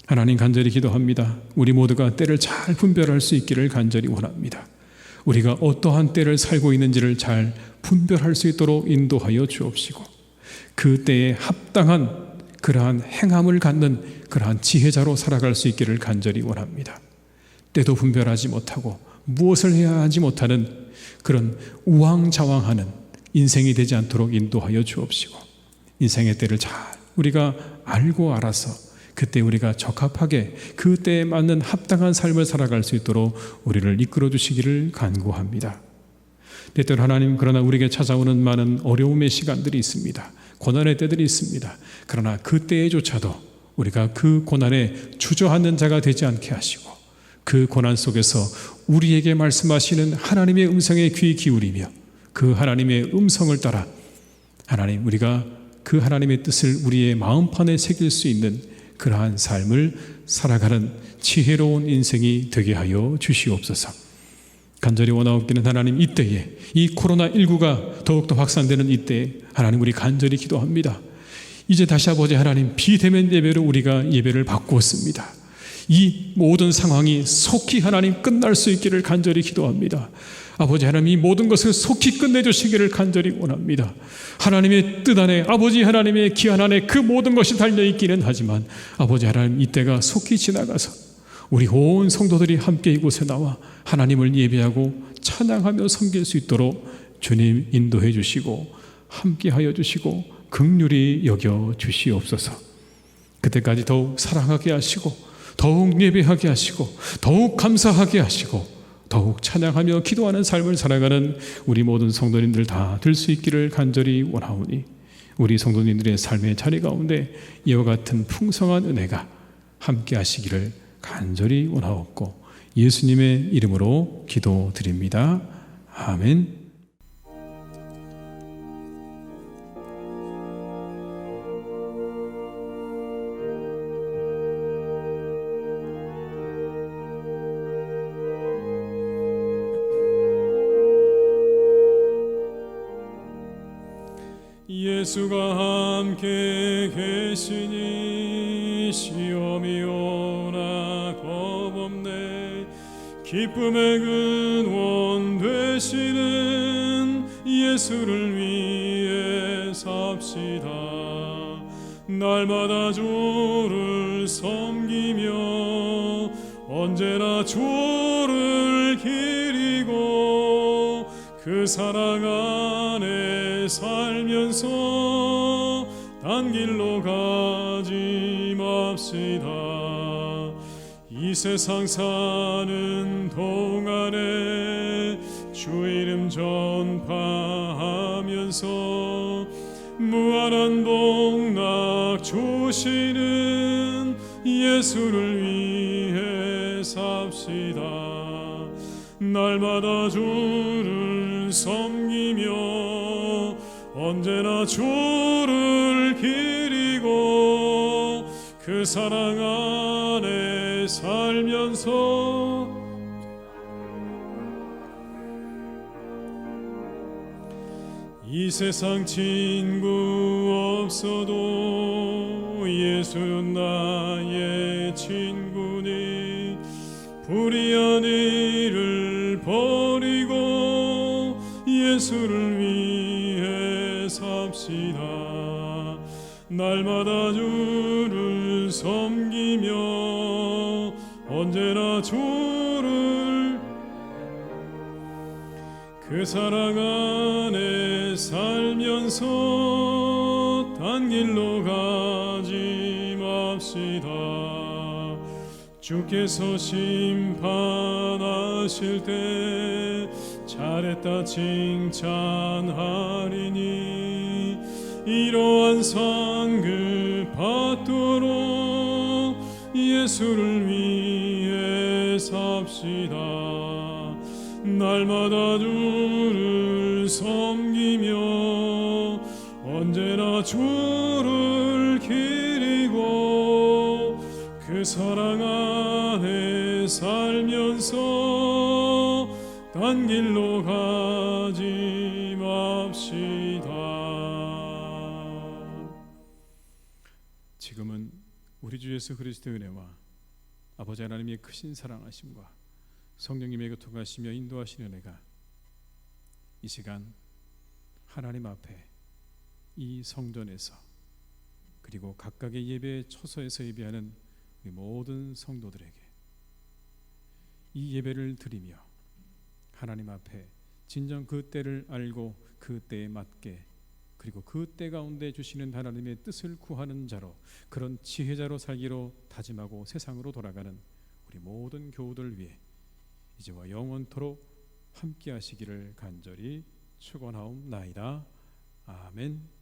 하나님, 간절히 기도합니다. 우리 모두가 때를 잘 분별할 수 있기를 간절히 원합니다. 우리가 어떠한 때를 살고 있는지를 잘 분별할 수 있도록 인도하여 주옵시고 그 때에 합당한 그러한 행함을 갖는 그러한 지혜자로 살아갈 수 있기를 간절히 원합니다. 때도 분별하지 못하고 무엇을 해야 하지 못하는 그런 우왕좌왕하는 인생이 되지 않도록 인도하여 주옵시고 인생의 때를 잘 우리가 알고 알아서 그때 우리가 적합하게 그 때에 맞는 합당한 삶을 살아갈 수 있도록 우리를 이끌어 주시기를 간구합니다. 때때로 하나님, 그러나 우리에게 찾아오는 많은 어려움의 시간들이 있습니다. 고난의 때들이 있습니다. 그러나 그 때에조차도 우리가 그 고난에 주저앉는 자가 되지 않게 하시고 그 고난 속에서 우리에게 말씀하시는 하나님의 음성에 귀 기울이며 그 하나님의 음성을 따라 하나님, 우리가 그 하나님의 뜻을 우리의 마음판에 새길 수 있는 그러한 삶을 살아가는 지혜로운 인생이 되게 하여 주시옵소서. 간절히 원하옵기는 하나님, 이때에 이 코로나19가 더욱더 확산되는 이때에 하나님, 우리 간절히 기도합니다. 이제 다시 아버지 하나님, 비대면 예배로 우리가 예배를 바꾸었습니다. 이 모든 상황이 속히 하나님 끝날 수 있기를 간절히 기도합니다. 아버지 하나님, 이 모든 것을 속히 끝내주시기를 간절히 원합니다. 하나님의 뜻 안에, 아버지 하나님의 기한 안에 그 모든 것이 달려있기는 하지만 아버지 하나님, 이때가 속히 지나가서 우리 온 성도들이 함께 이곳에 나와 하나님을 예배하고 찬양하며 섬길 수 있도록 주님 인도해 주시고 함께하여 주시고 긍휼히 여겨 주시옵소서. 그때까지 더욱 사랑하게 하시고 더욱 예배하게 하시고 더욱 감사하게 하시고 더욱 찬양하며 기도하는 삶을 살아가는 우리 모든 성도님들 다 될 수 있기를 간절히 원하오니 우리 성도님들의 삶의 자리 가운데 이와 같은 풍성한 은혜가 함께 하시기를 간절히 원하옵고 예수님의 이름으로 기도드립니다. 아멘. 예수가 함께 계시니 시험이 오나 겁없네. 기쁨의 근원 되시는 예수를 위해 삽시다. 날마다 주를 섬기며 언제나 주를 기리고 그 사랑 안에 살면서 딴 길로 가지 맙시다. 이 세상 사는 동안에 주 이름 전파하면서 무한한 복락 주시는 예수를 위해 삽시다. 날마다 주를 섬기며 언제나 주를 기리고 그 사랑 안에 살면서 이 세상 친구 없어도 예수 나의 친구니 불의한 일을 버리고 예수를 위해 삽시다. 날마다 주를 섬기며 언제나 주를 그 사랑 안에 살면서 딴 길로 가지 맙시다. 주께서 심판하실 때 잘했다 칭찬하리니 이러한 상급 받도록 예수를 위해 삽시다. 날마다 주를 섬기며 언제나 주를 기리고 그 사랑 안에 살면서 딴 길로 가지 맙시다. 지금은 우리 주 예수 그리스도의 은혜와 아버지 하나님의 크신 사랑하심과 성령님의 교통하시며 인도하시는 은혜가 이 시간 하나님 앞에 이 성전에서 그리고 각각의 예배 처소에서 예배하는 우리 모든 성도들에게 이 예배를 드리며 하나님 앞에 진정 그 때를 알고 그 때에 맞게 그리고 그 때 가운데 주시는 하나님의 뜻을 구하는 자로 그런 지혜자로 살기로 다짐하고 세상으로 돌아가는 우리 모든 교우들 위해 이제와 영원토록 함께 하시기를 간절히 축원하옵나이다. 아멘.